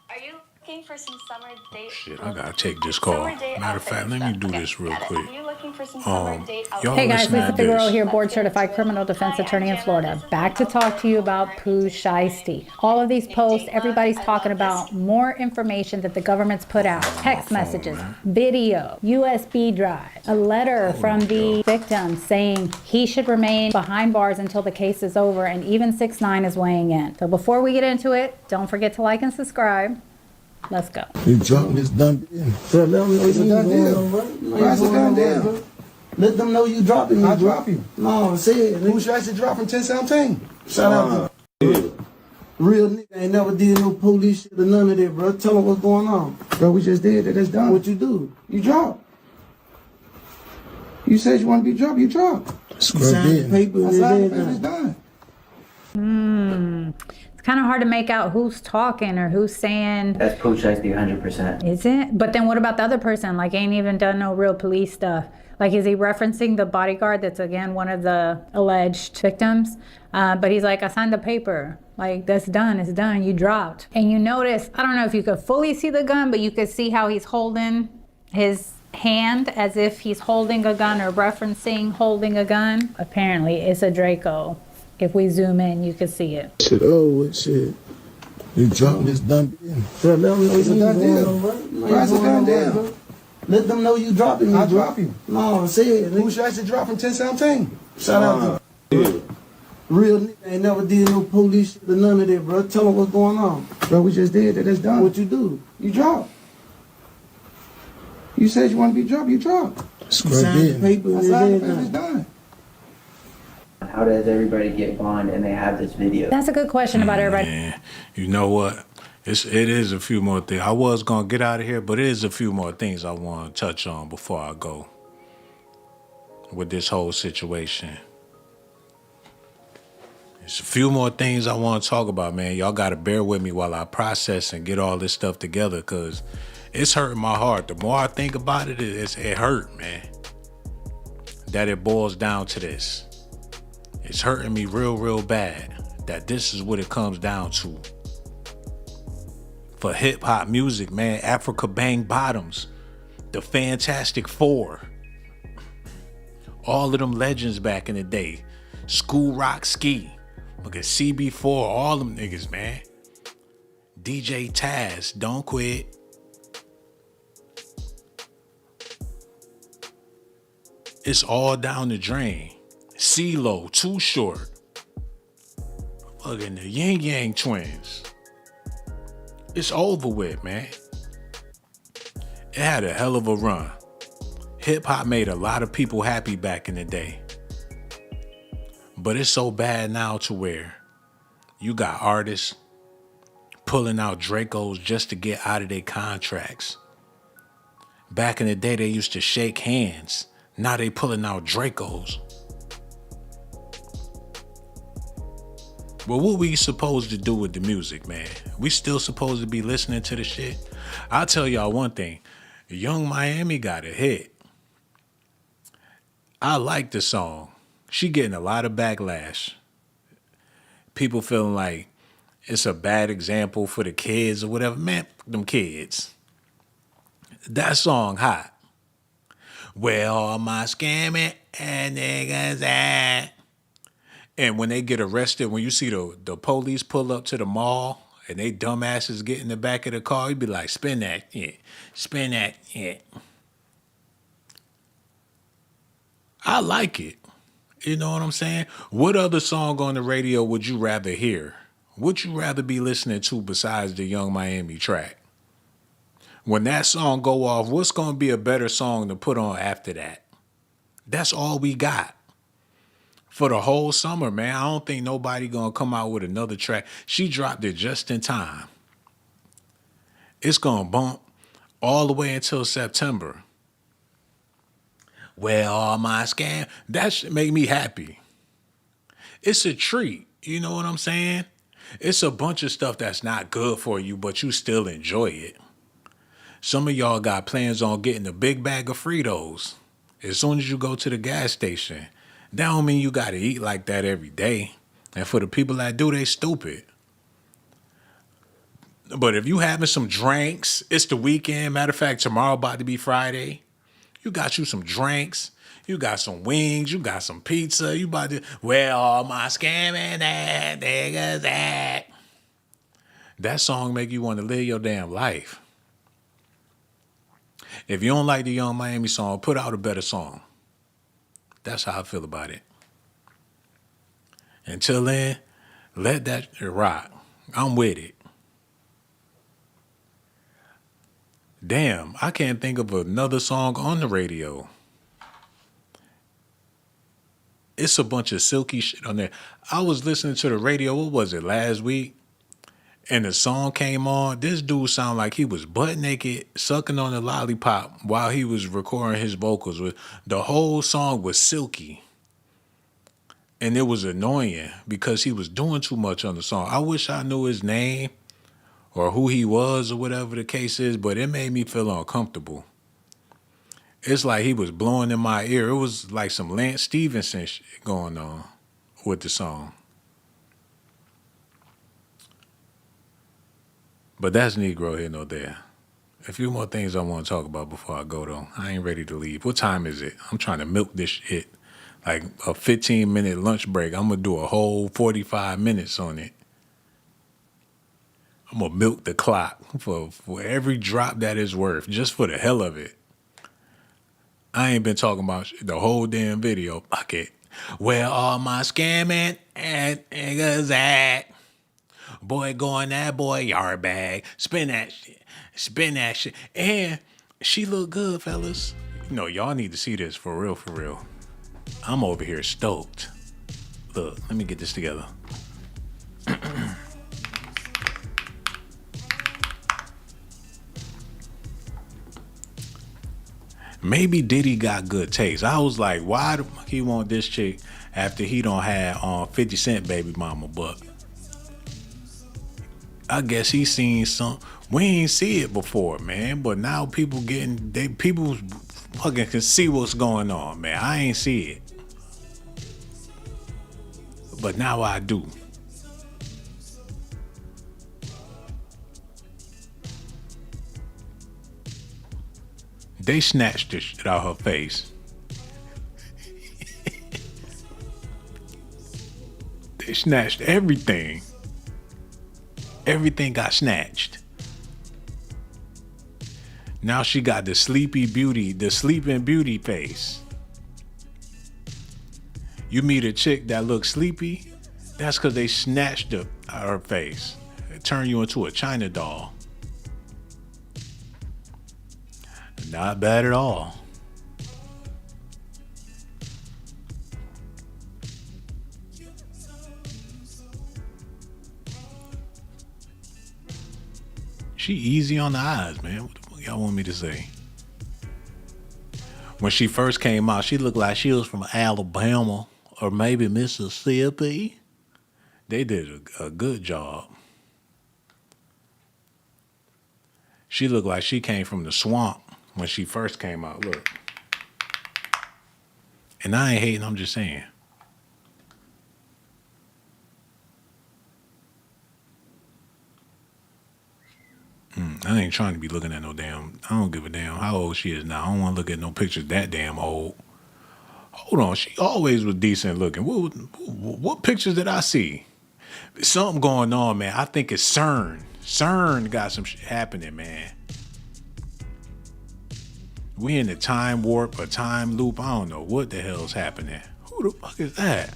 Are you looking for some summer date? Shit, I gotta take this call. Matter of fact, let me do this real quick. Are you looking for some summer date Y'all Hey guys, listen Lisa to Figueroa this. here, board certified criminal defense attorney in Florida. Back to talk to you about Pooh Shiesty. All of these posts, everybody's talking about more information that the government's put out. Text messages, video, USB drive, a letter from the victim saying he should remain behind bars until the case is over, and even 6ix9ine is weighing in. So before we get into it, don't forget to like and subscribe. Let's go. You dropping this done deal. Bro, let them know it's a done deal. Bro, it's a done deal. Let them know you dropping me, I drop you. No, I said, Pooh Shiesty dropping 1017. Shout out to real nigga ain't never did no police shit or none of that, bro. Tell them what's going on. Bro, we just did that. That's done. What you do? You drop. You said you want to be dropped, you drop. Scrub it. Paper, it's done. It's kind of hard to make out who's talking or who's saying. That's Pooh Shiesty 100%. Is it? But then what about the other person? Like, ain't even done no real police stuff. Like, is he referencing the bodyguard that's, again, one of the alleged victims? But he's like, I signed the paper. Like, that's done. It's done. You dropped. And you notice, I don't know if you could fully see the gun, but you could see how he's holding his hand as if he's holding a gun or referencing holding a gun. Apparently, it's a Draco. If we zoom in, you can see it. Shit, oh, shit. You dropping this done deal. Bro, let them know it's a done deal. Bro, it's a done deal. Let them know you dropping me, I drop you. No, I said, Pooh Shiesty dropping 1017. Shout out to real nigga ain't never did no police shit or none of that, bro. Tell them what's going on. Bro, we just did that. That's done. What you do? You drop. You said you want to be dropped, you drop. Scrub it. Paper, it's done. How does everybody get bond and they have this video? That's a good question about everybody. Man, you know what? It is a few more things. I was going to get out of here, but it is a few more things I want to touch on before I go with this whole situation. There's a few more things I want to talk about, man. Y'all got to bear with me while I process and get all this stuff together, because it's hurting my heart. The more I think about it, it hurt, man. That it boils down to this. It's hurting me real, real bad that this is what it comes down to. For hip hop music, man, Africa Bang Bottoms, the Fantastic Four, all of them legends back in the day, School Rock Ski, look at CB4, all them niggas, man. DJ Taz, Don't Quit. It's all down the drain. CeeLo, Too Short. Fucking the Yin Yang Twins. It's over with, man. It had a hell of a run. Hip hop made a lot of people happy back in the day. But it's so bad now to where you got artists pulling out Dracos just to get out of their contracts. Back in the day, they used to shake hands. Now they pulling out Dracos. Well, what we supposed to do with the music, man? We still supposed to be listening to the shit? I'll tell y'all one thing. Young Miami got a hit. I like the song. She getting a lot of backlash. People feeling like it's a bad example for the kids or whatever. Man, them kids. That song hot. Where all my scamming and niggas at? And when they get arrested, when you see the police pull up to the mall and they dumbasses get in the back of the car, you be like, spin that, yeah. Spin that, yeah. I like it. You know what I'm saying? What other song on the radio would you rather hear? Would you rather be listening to besides the Young Miami track? When that song go off, what's going to be a better song to put on after that? That's all we got. For the whole summer, man, I don't think nobody going to come out with another track. She dropped it just in time. It's going to bump all the way until September. Where all my scam? That should make me happy. It's a treat. You know what I'm saying? It's a bunch of stuff that's not good for you, but you still enjoy it. Some of y'all got plans on getting a big bag of Fritos as soon as you go to the gas station. That don't mean you got to eat like that every day. And for the people that do, they stupid. But if you having some drinks, it's the weekend. Matter of fact, tomorrow about to be Friday. You got you some drinks. You got some wings. You got some pizza. You about to, where all my scamming at, niggas at? That song make you want to live your damn life. If you don't like the Young Miami song, put out a better song. That's how I feel about it. Until then, let that rock. I'm with it. Damn, I can't think of another song on the radio. It's a bunch of silky shit on there. I was listening to the radio, what was it, last week? And the song came on. This dude sounded like he was butt naked, sucking on a lollipop while he was recording his vocals. The whole song was silky. And it was annoying because he was doing too much on the song. I wish I knew his name or who he was or whatever the case is, but it made me feel uncomfortable. It's like he was blowing in my ear. It was like some Lance Stevenson shit going on with the song. But that's Negro here, no there. A few more things I want to talk about before I go, though. I ain't ready to leave. What time is it? I'm trying to milk this shit. Like a 15-minute lunch break. I'm going to do a whole 45 minutes on it. I'm going to milk the clock for every drop that is worth, just for the hell of it. I ain't been talking about the whole damn video. Fuck it. Where all my scamming and niggas at? Boy, going that boy yard bag. Spin that shit. Spin that shit. And she look good, fellas. You know, y'all need to see this for real, for real. I'm over here stoked. Look, let me get this together. Maybe Diddy got good taste. I was like, why the fuck he want this chick after he don't have 50 Cent baby mama? But I guess he seen some. We ain't see it before, man. But now people fucking can see what's going on, man. I ain't see it, but now I do. They snatched the shit out her face. They snatched everything. Everything got snatched. Now she got the sleeping beauty face. You meet a chick that looks sleepy, that's because they snatched her face. It turned you into a China doll. Not bad at all. She easy on the eyes, man. What the fuck y'all want me to say? When she first came out, she looked like she was from Alabama or maybe Mississippi. They did a good job. She looked like she came from the swamp when she first came out. Look. And I ain't hating, I'm just saying. I ain't trying to be looking at no damn. I don't give a damn how old she is now. I don't want to look at no pictures that damn old. Hold on, she always was decent looking. What pictures did I see? Something going on, man. I think it's CERN. CERN got some shit happening, man. We in the time warp, a time loop. I don't know what the hell's happening. Who the fuck is that?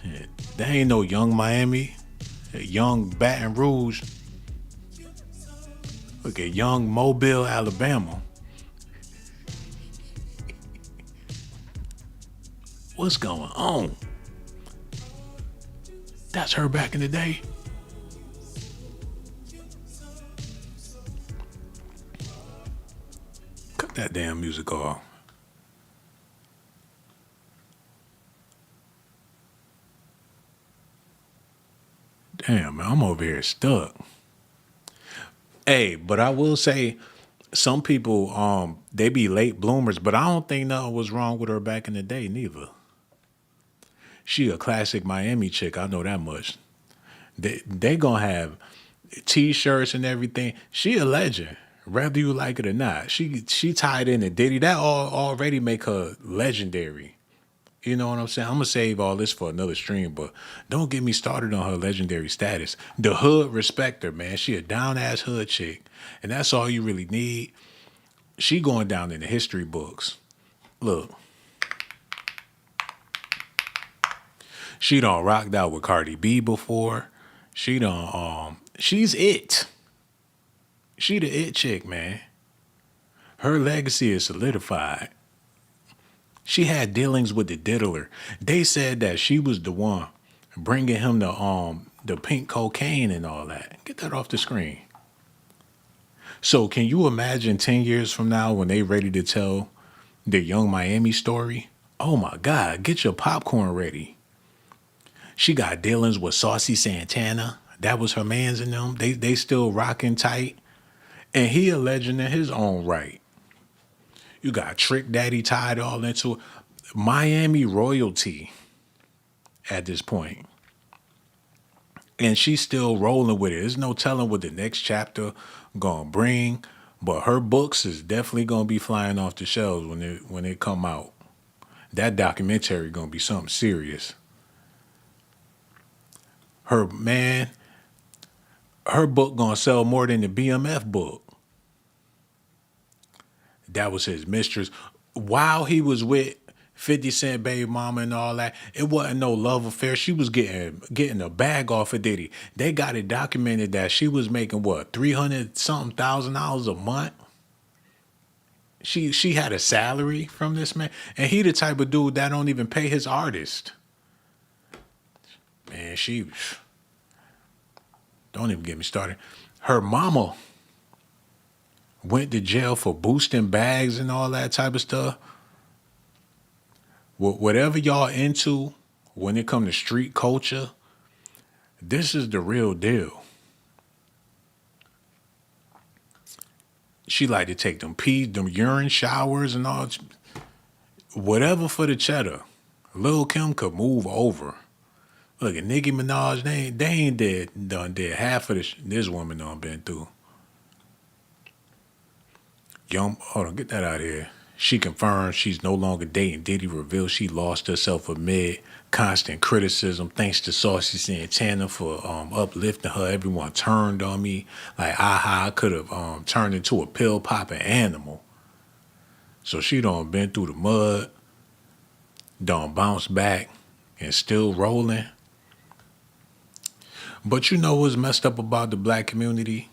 Shit, that ain't no Young Miami, Young Baton Rouge. Look at Young Mobile, Alabama. What's going on? That's her back in the day. Cut that damn music off. Damn, man, I'm over here stuck. Hey, but I will say, some people, they be late bloomers, but I don't think nothing was wrong with her back in the day, neither. She a classic Miami chick, I know that much. They gonna have T-shirts and everything. She a legend, whether you like it or not. She tied in to Diddy. That already make her legendary. You know what I'm saying? I'm gonna save all this for another stream, but don't get me started on her legendary status. The hood respect her, man. She a down-ass hood chick, and that's all you really need. She going down in the history books. Look. She done rocked out with Cardi B before. She done, she's it. She the it chick, man. Her legacy is solidified. She had dealings with the diddler. They said that she was the one bringing him the pink cocaine and all that. Get that off the screen. So can you imagine 10 years from now when they ready to tell the Young Miami story? Oh my God, get your popcorn ready. She got dealings with Saucy Santana. That was her mans in them. They still rocking tight. And he a legend in his own right. You got Trick Daddy tied all into Miami royalty at this point. And she's still rolling with it. There's no telling what the next chapter gonna bring. But her books is definitely gonna be flying off the shelves when it come out. That documentary gonna be something serious. Her book gonna sell more than the BMF book. That was his mistress. While he was with 50 Cent baby mama and all that, it wasn't no love affair. She was getting a bag off of Diddy. They got it documented that she was making what, $300-something thousand a month. She had a salary from this man, and he the type of dude that don't even pay his artist. Man, don't even get me started. Her mama went to jail for boosting bags and all that type of stuff. Whatever y'all into when it comes to street culture, this is the real deal. She like to take them urine showers and all. Whatever for the cheddar. Lil' Kim could move over. Look at Nicki Minaj, they ain't did half of this woman done been through. Hold on, get that out of here. She confirmed she's no longer dating Diddy, revealed she lost herself amid constant criticism thanks to Saucy Santana for uplifting her. Everyone turned on me. Like, I could have turned into a pill-popping animal. So she done been through the mud, done bounced back, and still rolling. But you know what's messed up about the black community?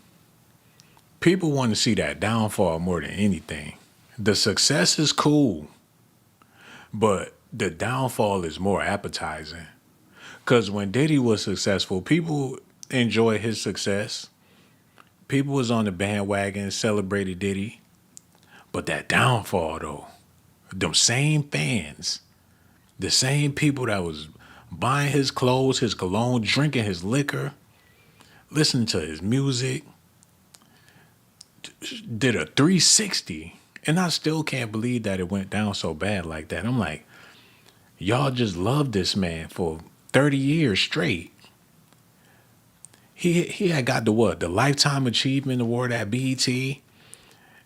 People want to see that downfall more than anything. The success is cool, but the downfall is more appetizing. Because when Diddy was successful, people enjoyed his success. People was on the bandwagon, celebrated Diddy. But that downfall, though, them same fans, the same people that was buying his clothes, his cologne, drinking his liquor, listening to his music, did a 360. And I still can't believe that it went down so bad like that. I'm like, y'all just loved this man for 30 years straight. He had got the what? The Lifetime Achievement Award at BET.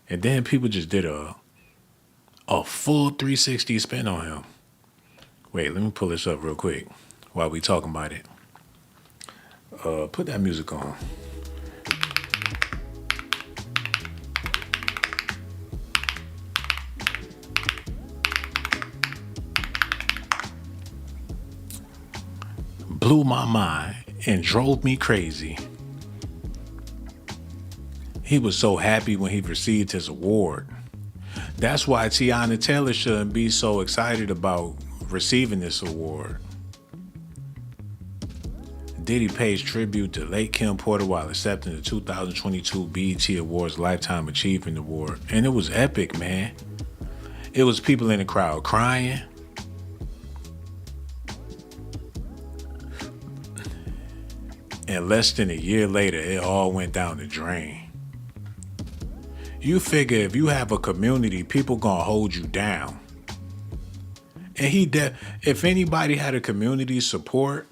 And then people just did a full 360 spin on him. Wait, let me pull this up real quick while we talking about it. Put that music on. Blew my mind and drove me crazy. He was so happy when he received his award. That's why Tiana Taylor shouldn't be so excited about receiving this award. Diddy pays tribute to late Kim Porter while accepting the 2022 BET Awards Lifetime Achievement Award. And it was epic, man. It was people in the crowd crying. And less than a year later, it all went down the drain. You figure if you have a community, people gonna hold you down. And if anybody had a community support,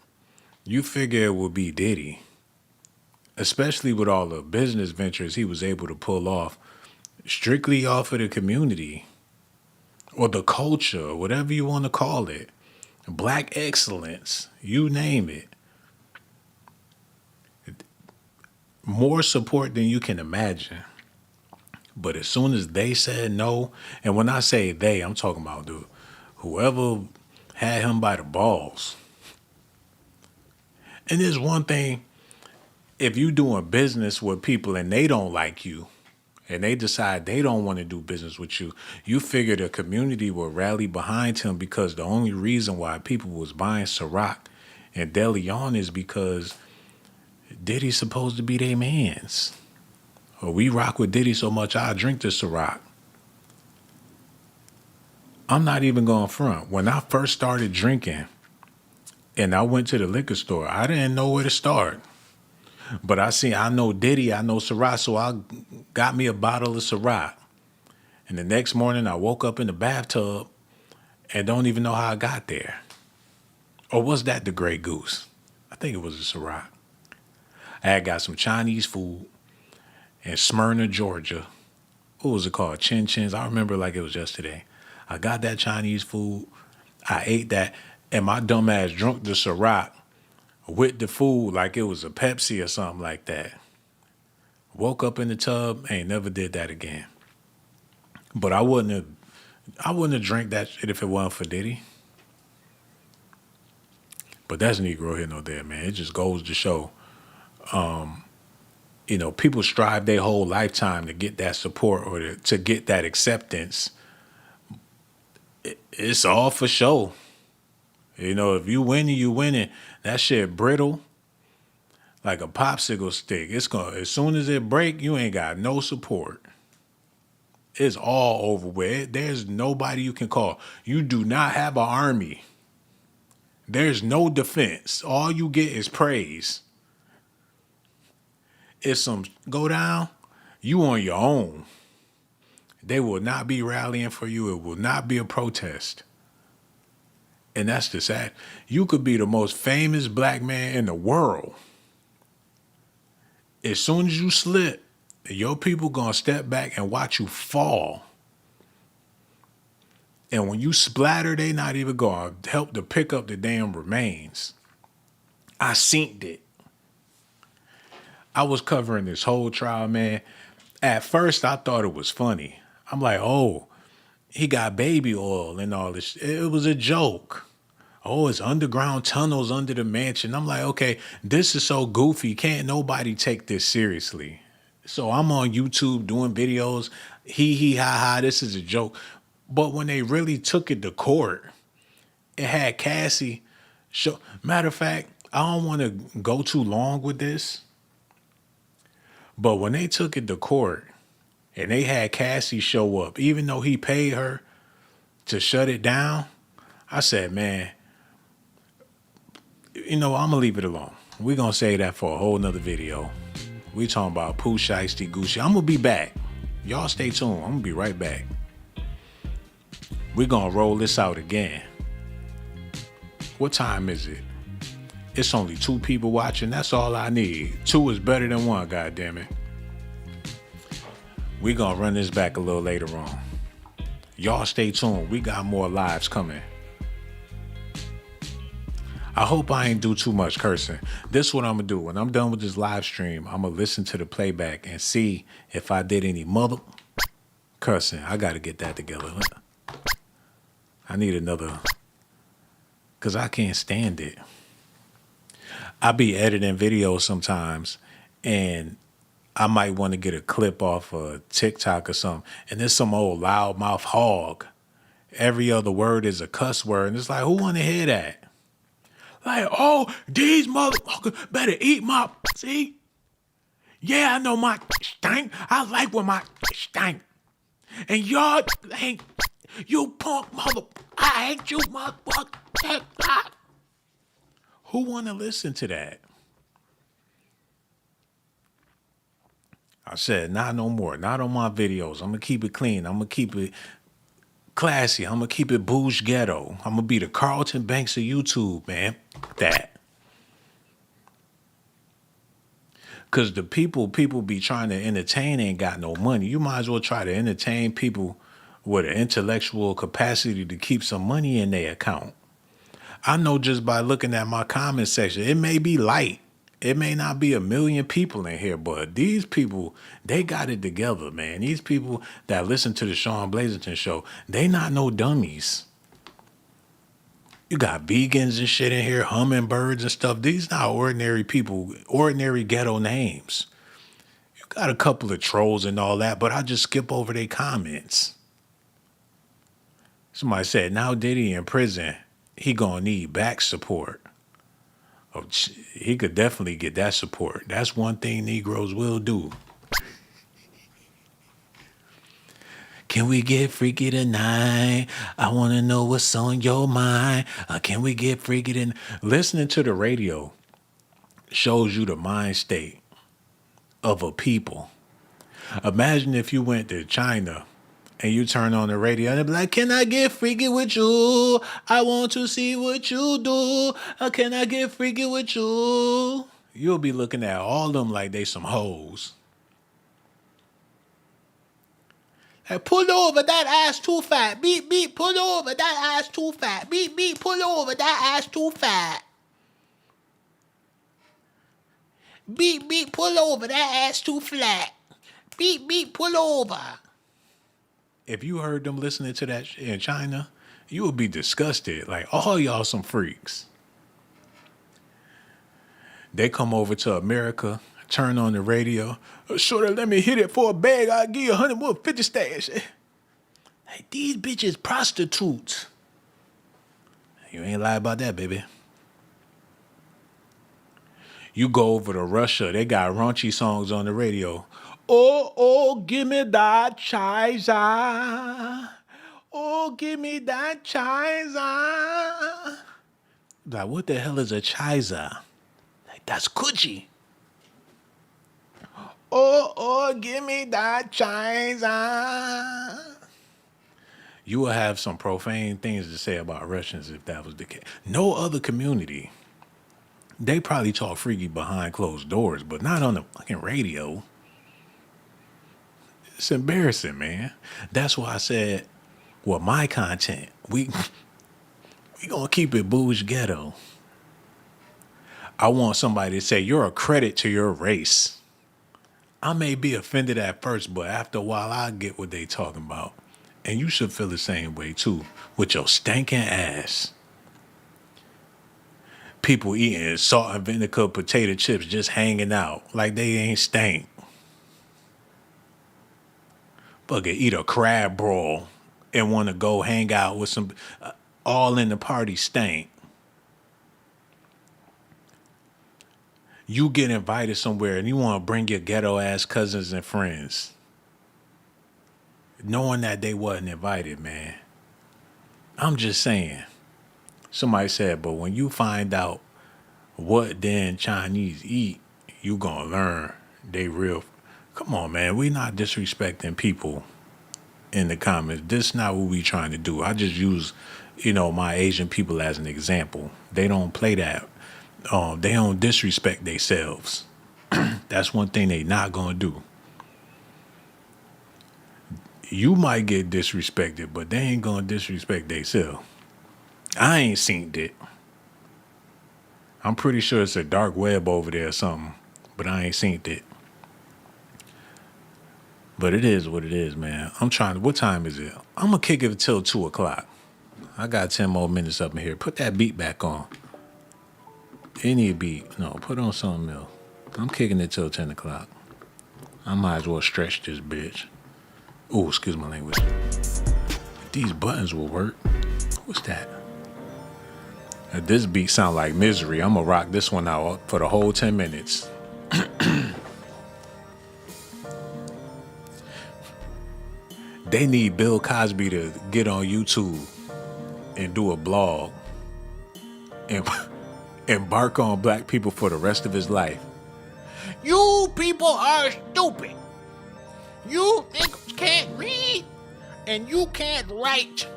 you figure it would be Diddy. Especially with all the business ventures he was able to pull off, strictly off of the community. Or the culture, whatever you want to call it. Black excellence, you name it. More support than you can imagine. But as soon as they said no, and when I say they, I'm talking about whoever had him by the balls. And there's one thing, if you doing business with people and they don't like you, and they decide they don't want to do business with you, you figure the community will rally behind him, because the only reason why people was buying Ciroc and De Leon is because Diddy's supposed to be their mans. Or we rock with Diddy so much, I drink the Ciroc. I'm not even going front. When I first started drinking and I went to the liquor store, I didn't know where to start. But I know Diddy, I know Ciroc, so I got me a bottle of Ciroc. And the next morning I woke up in the bathtub and don't even know how I got there. Or was that the Grey Goose? I think it was the Ciroc. I had got some Chinese food in Smyrna, Georgia. What was it called? Chin Chins. I remember like it was yesterday. I got that Chinese food. I ate that. And my dumb ass drunk the Ciroc with the food like it was a Pepsi or something like that. Woke up in the tub. Ain't never did that again. But I wouldn't have drank that shit if it wasn't for Diddy. But that's Negro here, no there, man. It just goes to show, people strive their whole lifetime to get that support or to get that acceptance. It's all for show. If you winning, you winning. That shit brittle like a popsicle stick. As soon as it break, you ain't got no support. It's all over with. There's nobody you can call. You do not have an army. There's no defense. All you get is praise. If some go down, you on your own. They will not be rallying for you. It will not be a protest. And that's the sad. You could be the most famous black man in the world. As soon as you slip, your people gonna step back and watch you fall. And when you splatter, they not even gonna help to pick up the damn remains. I seen it. I was covering this whole trial, man. At first, I thought it was funny. I'm like, oh, he got baby oil and all this. It was a joke. Oh, it's underground tunnels under the mansion. I'm like, okay, this is so goofy. Can't nobody take this seriously. So I'm on YouTube doing videos. Hee, ha, ha, this is a joke. But when they really took it to court, it had Cassie show. Matter of fact, I don't want to go too long with this. But when they took it to court and they had Cassie show up, even though he paid her to shut it down, I said, man, I'm going to leave it alone. We're going to say that for a whole nother video. We talking about Pooh Shiesty Gucci. I'm going to be back. Y'all stay tuned. I'm going to be right back. We're going to roll this out again. What time is it? It's only 2 people watching. That's all I need. 2 is better than 1, goddammit. We gonna run this back a little later on. Y'all stay tuned. We got more lives coming. I hope I ain't do too much cursing. This is what I'm gonna do. When I'm done with this live stream, I'm gonna listen to the playback and see if I did any mother cursing. I gotta get that together. I need another, cause I can't stand it. I be editing videos sometimes, and I might want to get a clip off of TikTok or something, and there's some old loudmouth hog. Every other word is a cuss word, and it's like, who want to hear that? Like, oh, these motherfuckers better eat my pussy. Yeah, I know my stank. I like when my stank. And y'all ain't, you punk mother, I hate you motherfucker. Who want to listen to that? I said, not no more. Not on my videos. I'm going to keep it clean. I'm going to keep it classy. I'm going to keep it bouge ghetto. I'm going to be the Carlton Banks of YouTube, man. That. Because the people be trying to entertain ain't got no money. You might as well try to entertain people with an intellectual capacity to keep some money in their account. I know just by looking at my comment section, it may be light. It may not be 1 million people in here, but these people, they got it together, man. These people that listen to the Shawn Blazington show, they not no dummies. You got vegans and shit in here, hummingbirds and stuff. These not ordinary people, ordinary ghetto names. You got a couple of trolls and all that, but I just skip over their comments. Somebody said, now Diddy in prison, he gonna need back support. Oh, he could definitely get that support. That's one thing Negroes will do. Can we get freaky tonight? I want to know what's on your mind. Can we get freaky tonight? Listening to the radio shows you the mind state of a people. Imagine if you went to China and you turn on the radio and they be like, can I get freaky with you? I want to see what you do. Can I get freaky with you? You'll be looking at all of them like they some hoes. Hey, pull over, that ass too fat. Beep, beep, pull over, that ass too fat. Beep, beep, pull over, that ass too fat. Beep, beep, pull over, that ass too flat. Beep, beep, pull over. If you heard them listening to that in China, you would be disgusted. Like, all y'all some freaks. They come over to America, turn on the radio. Shorty, let me hit it for a bag. I'll give you 150 stash. Hey, these bitches prostitutes. You ain't lie about that, baby. You go over to Russia, they got raunchy songs on the radio. Oh, give me that Chiza. Oh, give me that Chiza. Like, what the hell is a Chiza? Like, that's coochie. Oh, give me that Chiza. You will have some profane things to say about Russians if that was the case. No other community. They probably talk freaky behind closed doors, but not on the fucking radio. It's embarrassing, man. That's why I said, well, my content, we gonna keep it bouge ghetto. I want somebody to say, you're a credit to your race. I may be offended at first, but after a while, I get what they talking about. And you should feel the same way, too, with your stinking ass. People eating salt and vinegar potato chips just hanging out like they ain't stank. Fucking eat a crab roll and want to go hang out with some all in the party stank. You get invited somewhere and you want to bring your ghetto ass cousins and friends, knowing that they wasn't invited, man. I'm just saying. Somebody said, but when you find out what then Chinese eat, you gonna learn they real. Come on, man. We not disrespecting people in the comments. This not what we trying to do. I just use, my Asian people as an example. They don't play that. they don't disrespect themselves. That's one thing they not gonna do. You might get disrespected, but they ain't gonna disrespect themselves. I ain't seen it. I'm pretty sure it's a dark web over there or something, but I ain't seen it. But it is what it is, man. What time is it? I'm gonna kick it until 2 o'clock. I got 10 more minutes up in here. Put that beat back on. Any beat. No, put on something else. I'm kicking it till 10 o'clock. I might as well stretch this bitch. Oh, excuse my language. If these buttons will work. What's that? This beat sound like Misery. I'm gonna rock this one out for the whole 10 minutes. They need Bill Cosby to get on YouTube and do a blog and embark on black people for the rest of his life. You people are stupid. You niggas can't read and you can't write.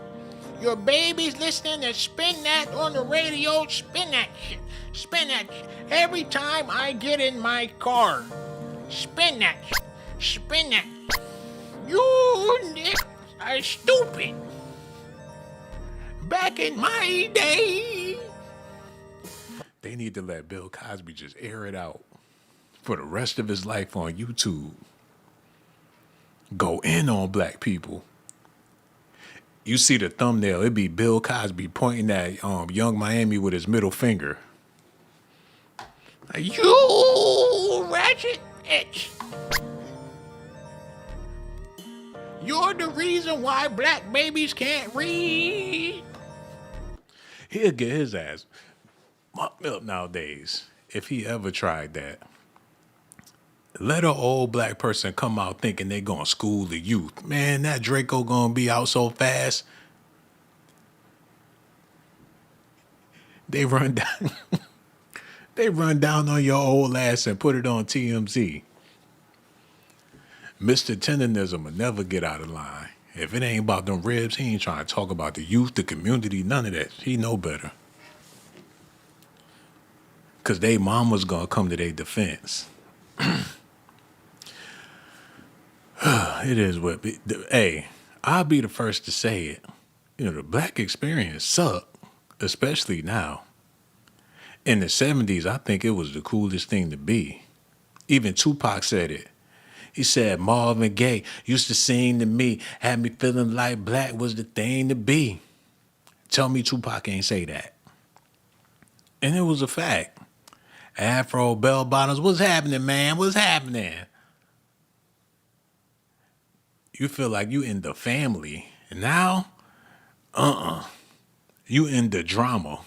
Your baby's listening and spin that on the radio. Spin that shit. Spin that shit. Every time I get in my car. Spin that shit. Spin that shit. You niggas are stupid. Back in my day. They need to let Bill Cosby just air it out for the rest of his life on YouTube. Go in on black people. You see the thumbnail, it'd be Bill Cosby pointing at Young Miami with his middle finger. You ratchet bitch. You're the reason why black babies can't read. He'll get his ass mucked up nowadays if he ever tried that. Let an old black person come out thinking they gonna school the youth. Man, that Draco gonna be out so fast. They run down they run down on your old ass and put it on TMZ. Mr. Tenderism will never get out of line. If it ain't about them ribs, he ain't trying to talk about the youth, the community, none of that. He know better. Cause they mama's gonna come to their defense. It is what. Hey, I'll be the first to say it. You know, the black experience sucked, especially now. In the 70s, I think it was the coolest thing to be. Even Tupac said it. He said, Marvin Gaye used to sing to me, had me feeling like black was the thing to be. Tell me Tupac ain't say that. And it was a fact. Afro bell bottoms, what's happening, man? What's happening? You feel like you in the family. And now, you in the drama.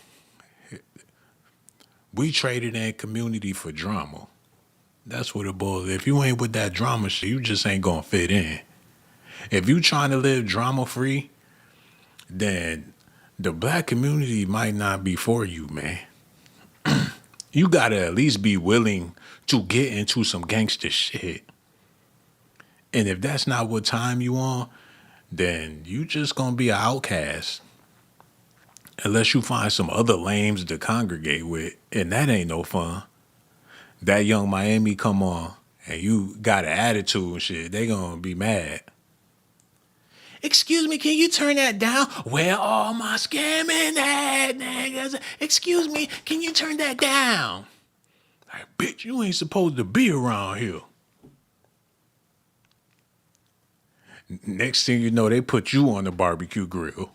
We traded in community for drama. That's what it boils. If you ain't with that drama shit, you just ain't gonna fit in. If you trying to live drama free, then the black community might not be for you, man. You gotta at least be willing to get into some gangster shit. And if that's not what time you on, then you just gonna be an outcast. Unless you find some other lames to congregate with, and that ain't no fun. That Young Miami come on, and you got an attitude and shit, they gonna be mad. Excuse me, can you turn that down? Where all my scamming at, niggas? Excuse me, can you turn that down? Like, bitch, you ain't supposed to be around here. Next thing you know, they put you on the barbecue grill.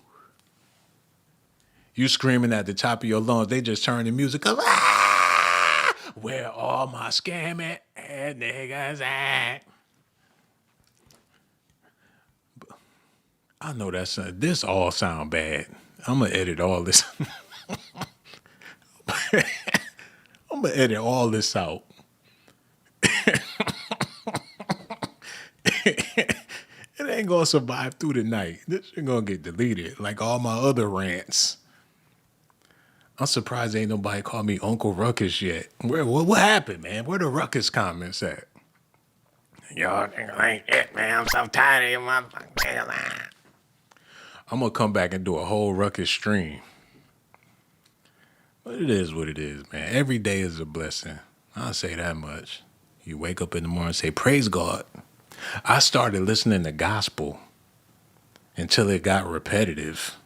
You screaming at the top of your lungs, they just turn the music up. Ah! Where all my scamming ass niggas at? I know that's this all sound bad. I'm gonna edit all this. I'm gonna edit all this out. It ain't gonna survive through the night. This shit gonna get deleted like all my other rants. I'm surprised ain't nobody called me Uncle Ruckus yet. What happened, man? Where the Ruckus comments at? Y'all niggas ain't it, man. I'm so tired of you motherfuckers. I'm gonna come back and do a whole Ruckus stream. But it is what it is, man. Every day is a blessing. I'll say that much. You wake up in the morning and say, praise God. I started listening to gospel until it got repetitive.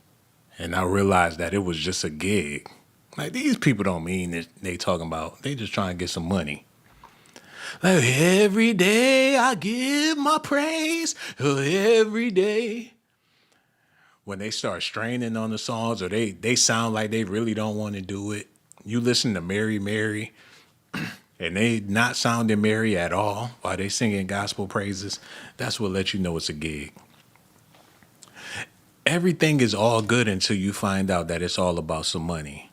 And I realized that it was just a gig. Like, these people don't mean that they talking about. They just trying to get some money. Like, every day I give my praise. Every day. When they start straining on the songs or they sound like they really don't want to do it. You listen to Mary, Mary, and they not sounding merry at all while they singing gospel praises. That's what lets you know it's a gig. Everything is all good until you find out that it's all about some money.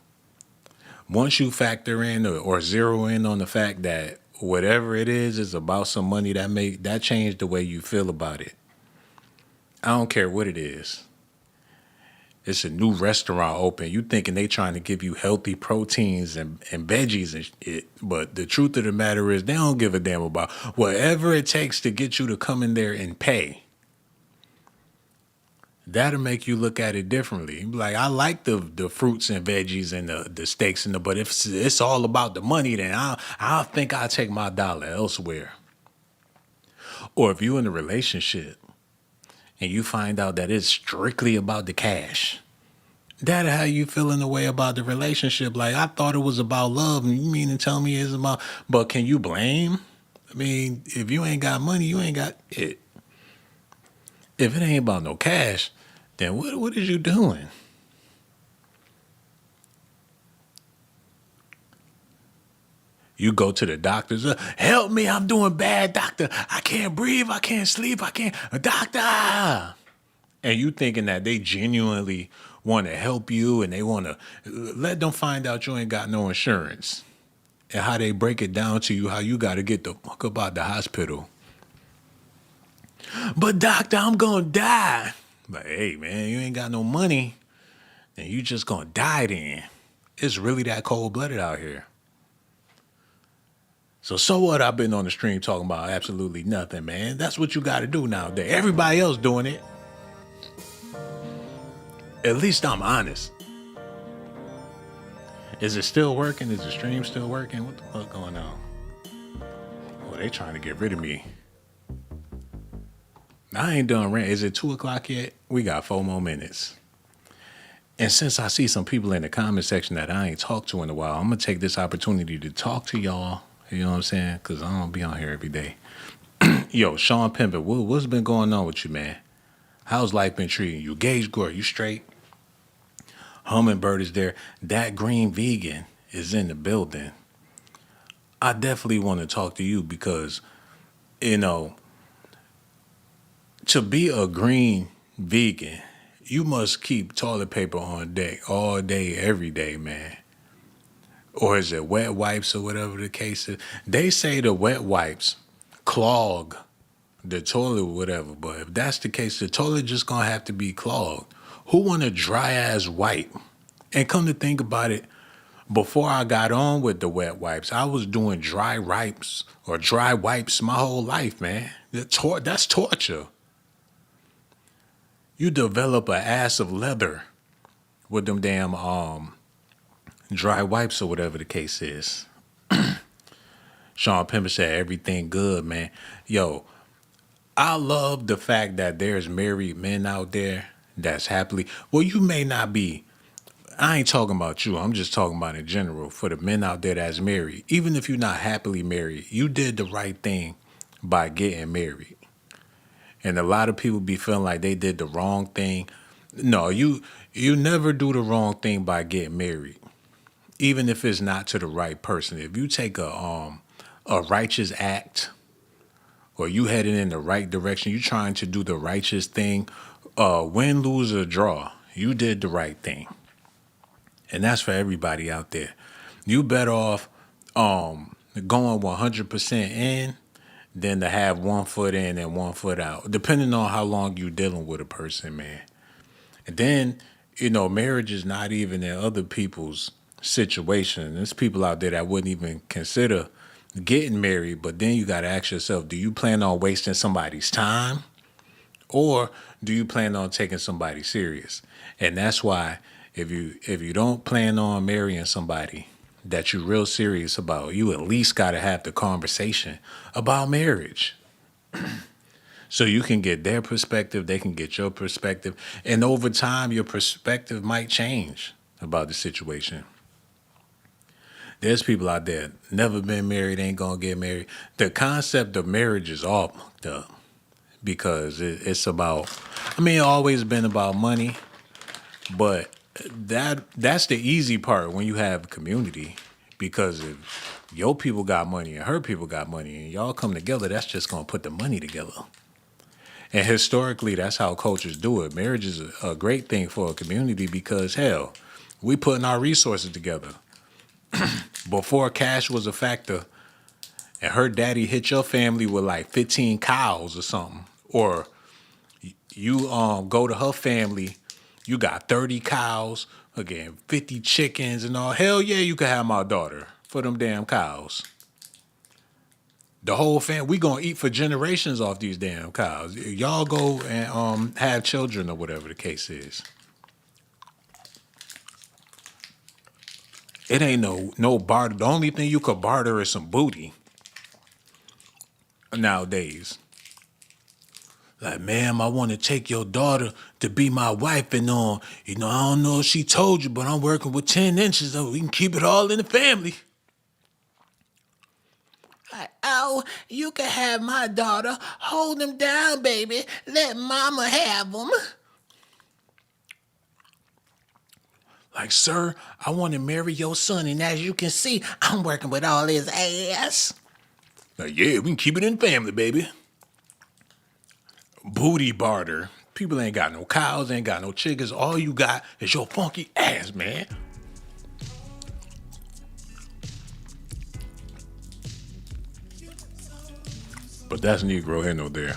Once you factor in or zero in on the fact that whatever it is about some money, that changed the way you feel about it. I don't care what it is. It's a new restaurant open. You thinking they trying to give you healthy proteins and veggies and shit. But the truth of the matter is they don't give a damn about whatever it takes to get you to come in there and pay. That'll make you look at it differently. Like, I like the fruits and veggies and the steaks but if it's all about the money, then I'll think I'll take my dollar elsewhere. Or if you're in a relationship and you find out that it's strictly about the cash, that how you feeling the way about the relationship. Like, I thought it was about love, and you mean to tell me it's about, but can you blame? I mean, if you ain't got money, you ain't got it. If it ain't about no cash, then what is you doing? You go to the doctors, help me, I'm doing bad, doctor. I can't breathe, I can't sleep, doctor. And you thinking that they genuinely want to help you and they want to let them find out you ain't got no insurance. And how they break it down to you, how you got to get the fuck up out the hospital. But doctor, I'm going to die. But hey, man, you ain't got no money, and you just going to die then. It's really that cold-blooded out here. So what? I've been on the stream talking about absolutely nothing, man. That's what you got to do nowadays. Everybody else doing it. At least I'm honest. Is it still working? Is the stream still working? What the fuck going on? Oh, they trying to get rid of me. I ain't done rant. Is it 2:00 yet? We got 4 more minutes. And since I see some people in the comment section that I ain't talked to in a while, I'm going to take this opportunity to talk to y'all. You know what I'm saying? Because I don't be on here every day. Yo, Shawn Pimpin', what's been going on with you, man? How's life been treating you? Gage Gore, you straight? Hummingbird is there. That green vegan is in the building. I definitely want to talk to you because, you know, to be a green vegan, you must keep toilet paper on deck all day, every day, man. Or is it wet wipes or whatever the case is? They say the wet wipes clog the toilet or whatever, but if that's the case, the toilet just gonna have to be clogged. Who want a dry ass wipe? And come to think about it, before I got on with the wet wipes, I was doing dry wipes my whole life, man. That's torture. You develop an ass of leather with them damn dry wipes or whatever the case is. Shawn Pimpin' said everything good, man. Yo, I love the fact that there's married men out there that's happily. Well, you may not be. I ain't talking about you. I'm just talking about in general. For the men out there that's married, even if you're not happily married, you did the right thing by getting married. And a lot of people be feeling like they did the wrong thing. No, you never do the wrong thing by getting married, even if it's not to the right person. If you take a righteous act, or you headed in the right direction, you trying to do the righteous thing, win, lose, or draw, you did the right thing. And that's for everybody out there. You better off going 100% in than to have 1 foot in and 1 foot out, depending on how long you dealing with a person, man. And then, you know, marriage is not even in other people's situation. There's people out there that wouldn't even consider getting married, but then you got to ask yourself, do you plan on wasting somebody's time, or do you plan on taking somebody serious? And that's why If you don't plan on marrying somebody that you're real serious about, you at least got to have the conversation about marriage. So you can get their perspective, they can get your perspective, and over time your perspective might change about the situation. There's people out there never been married, ain't gonna get married. The concept of marriage is all fucked up because it's about. I mean, it's always been about money, but that's the easy part when you have community. Because if your people got money and her people got money and y'all come together, that's just gonna put the money together. And historically, that's how cultures do it. Marriage is a great thing for a community because, hell, we putting our resources together. Before cash was a factor, and her daddy hit your family with like 15 cows or something, or you go to her family, you got 30 cows, again, 50 chickens and all. Hell yeah, you can have my daughter for them damn cows. The whole family, we gonna eat for generations off these damn cows. Y'all go and have children or whatever the case is. It ain't no barter. The only thing you could barter is some booty nowadays. Like, ma'am, I want to take your daughter to be my wife, and I don't know if she told you, but I'm working with 10 inches, so we can keep it all in the family. Like, oh, you can have my daughter. Hold them down, baby. Let mama have them. Like, sir, I want to marry your son, and as you can see, I'm working with all his ass. Like, yeah, we can keep it in the family, baby. Booty barter. People ain't got no cows, ain't got no chickens. All you got is your funky ass, man. But that's Negro here, no there.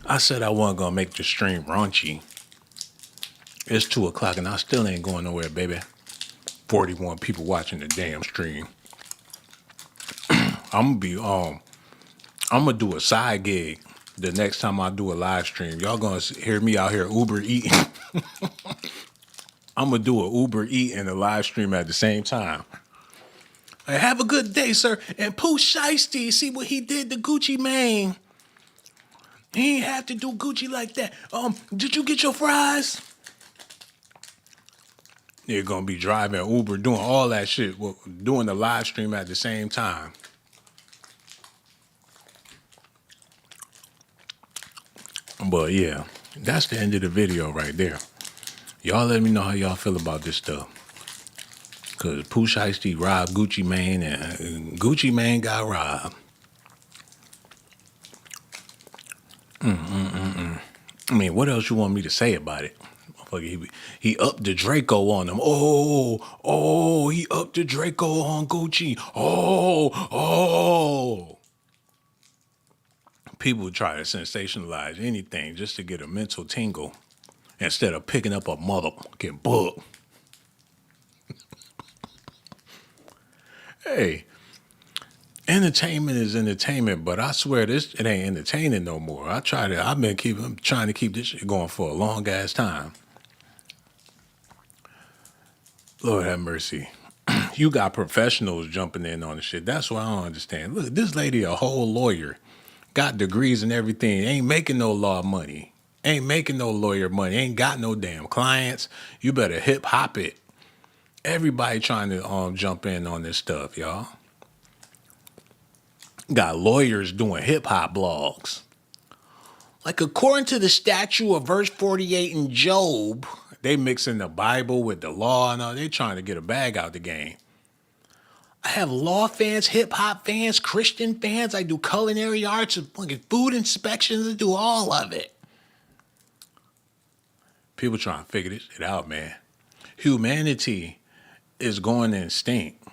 I said I wasn't gonna make the stream raunchy. It's 2:00 and I still ain't going nowhere, baby. 41 people watching the damn stream. I'm gonna do a side gig the next time I do a live stream. Y'all gonna hear me out here Uber eating. I'm gonna do a Uber eat and a live stream at the same time. Like, have a good day, sir. And Pooh Shiesty, see what he did to Gucci Mane. He ain't have to do Gucci like that. Did you get your fries? They're gonna be driving Uber, doing all that shit, doing the live stream at the same time. But yeah, that's the end of the video right there. Y'all let me know how y'all feel about this stuff. Cause Pooh Shiesty robbed Gucci Mane and Gucci Mane got robbed. I mean, what else you want me to say about it? He upped the Draco on him. Oh, he upped the Draco on Gucci. Oh. People try to sensationalize anything just to get a mental tingle instead of picking up a motherfucking book. Hey, entertainment is entertainment, but I swear it ain't entertaining no more. I'm trying to keep this shit going for a long ass time. Lord have mercy. You got professionals jumping in on the shit. That's what I don't understand. Look, this lady a whole lawyer, got degrees and everything, ain't making no law money, ain't making no lawyer money, ain't got no damn clients. You better hip hop it. Everybody trying to jump in on this stuff, y'all. Got lawyers doing hip hop blogs. Like, according to the statute of verse 48 in Job, they mixing the Bible with the law and all. They trying to get a bag out the game. I have law fans, hip hop fans, Christian fans. I do culinary arts and fucking food inspections. I do all of it. People trying to figure this shit out, man. Humanity is going extinct.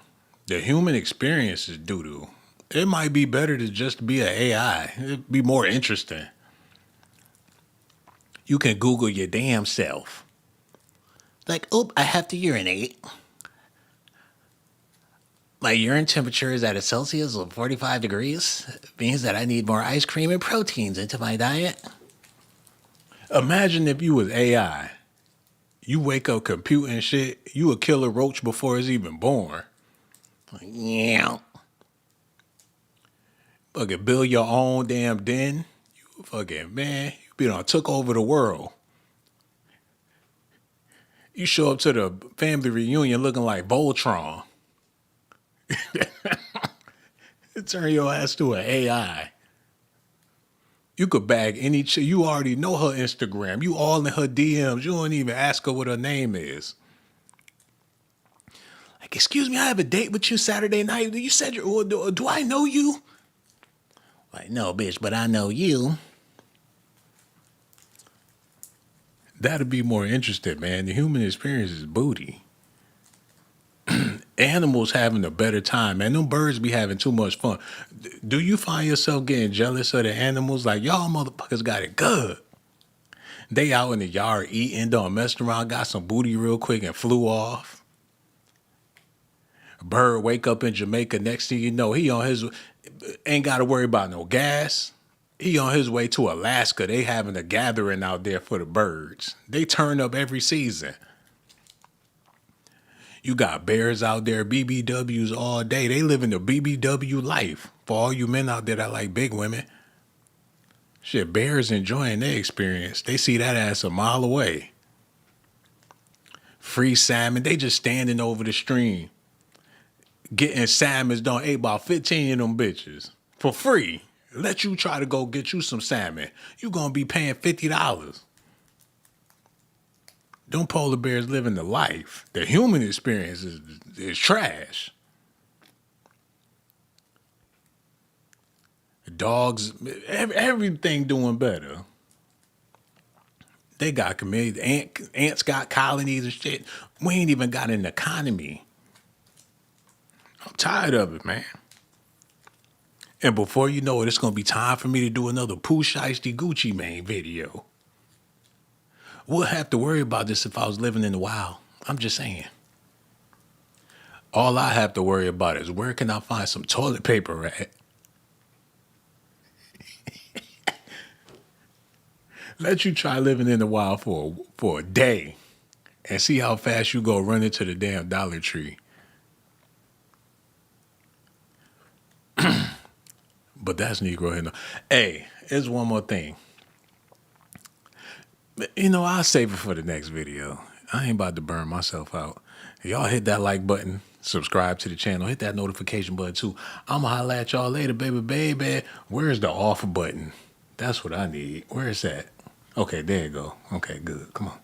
The human experience is doo-doo. It might be better to just be an AI. It'd be more interesting. You can Google your damn self. Like, I have to urinate. My urine temperature is at a Celsius of 45 degrees. It means that I need more ice cream and proteins into my diet. Imagine if you was AI. You wake up computing shit, you would kill a roach before it's even born. Like, yeah. Fucking build your own damn den. You fucking, man, you be done took over the world. You show up to the family reunion looking like Voltron. Turn your ass to an AI. You could bag any chick. You already know her Instagram. You all in her DMs. You don't even ask her what her name is. Like, excuse me, I have a date with you Saturday night. You said, do I know you? Like, no, bitch, but I know you. That'd be more interesting, man. The human experience is booty. Animals having a better time, man. Them birds be having too much fun. Do you find yourself getting jealous of the animals? Like, y'all motherfuckers got it good. They out in the yard eating, done messing around, got some booty real quick and flew off. A bird wake up in Jamaica, next thing you know, he on his, ain't got to worry about no gas. He on his way to Alaska. They having a gathering out there for the birds. They turn up every season. You got bears out there, BBWs all day. They living the BBW life. For all you men out there that like big women. Shit, bears enjoying their experience. They see that ass a mile away. Free salmon. They just standing over the stream. Getting salmons done. Ate about 15 of them bitches. For free. Let you try to go get you some salmon. You gonna be paying $50. Them polar bears living the life. The human experience is trash. Dogs, everything doing better. They got community. Ants got colonies and shit. We ain't even got an economy. I'm tired of it, man. And before you know it, it's going to be time for me to do another Pooh Shiesty Gucci Mane video. We'll have to worry about this if I was living in the wild. I'm just saying. All I have to worry about is where can I find some toilet paper at? Let you try living in the wild for a day and see how fast you go run into the damn Dollar Tree. But that's Negro here. Hey, there's one more thing. You know, I'll save it for the next video. I ain't about to burn myself out. Y'all hit that like button, subscribe to the channel, hit that notification button too. I'ma holla at y'all later, baby. Where's the off button? That's what I need. Where is that? Okay, there you go. Okay, good. Come on.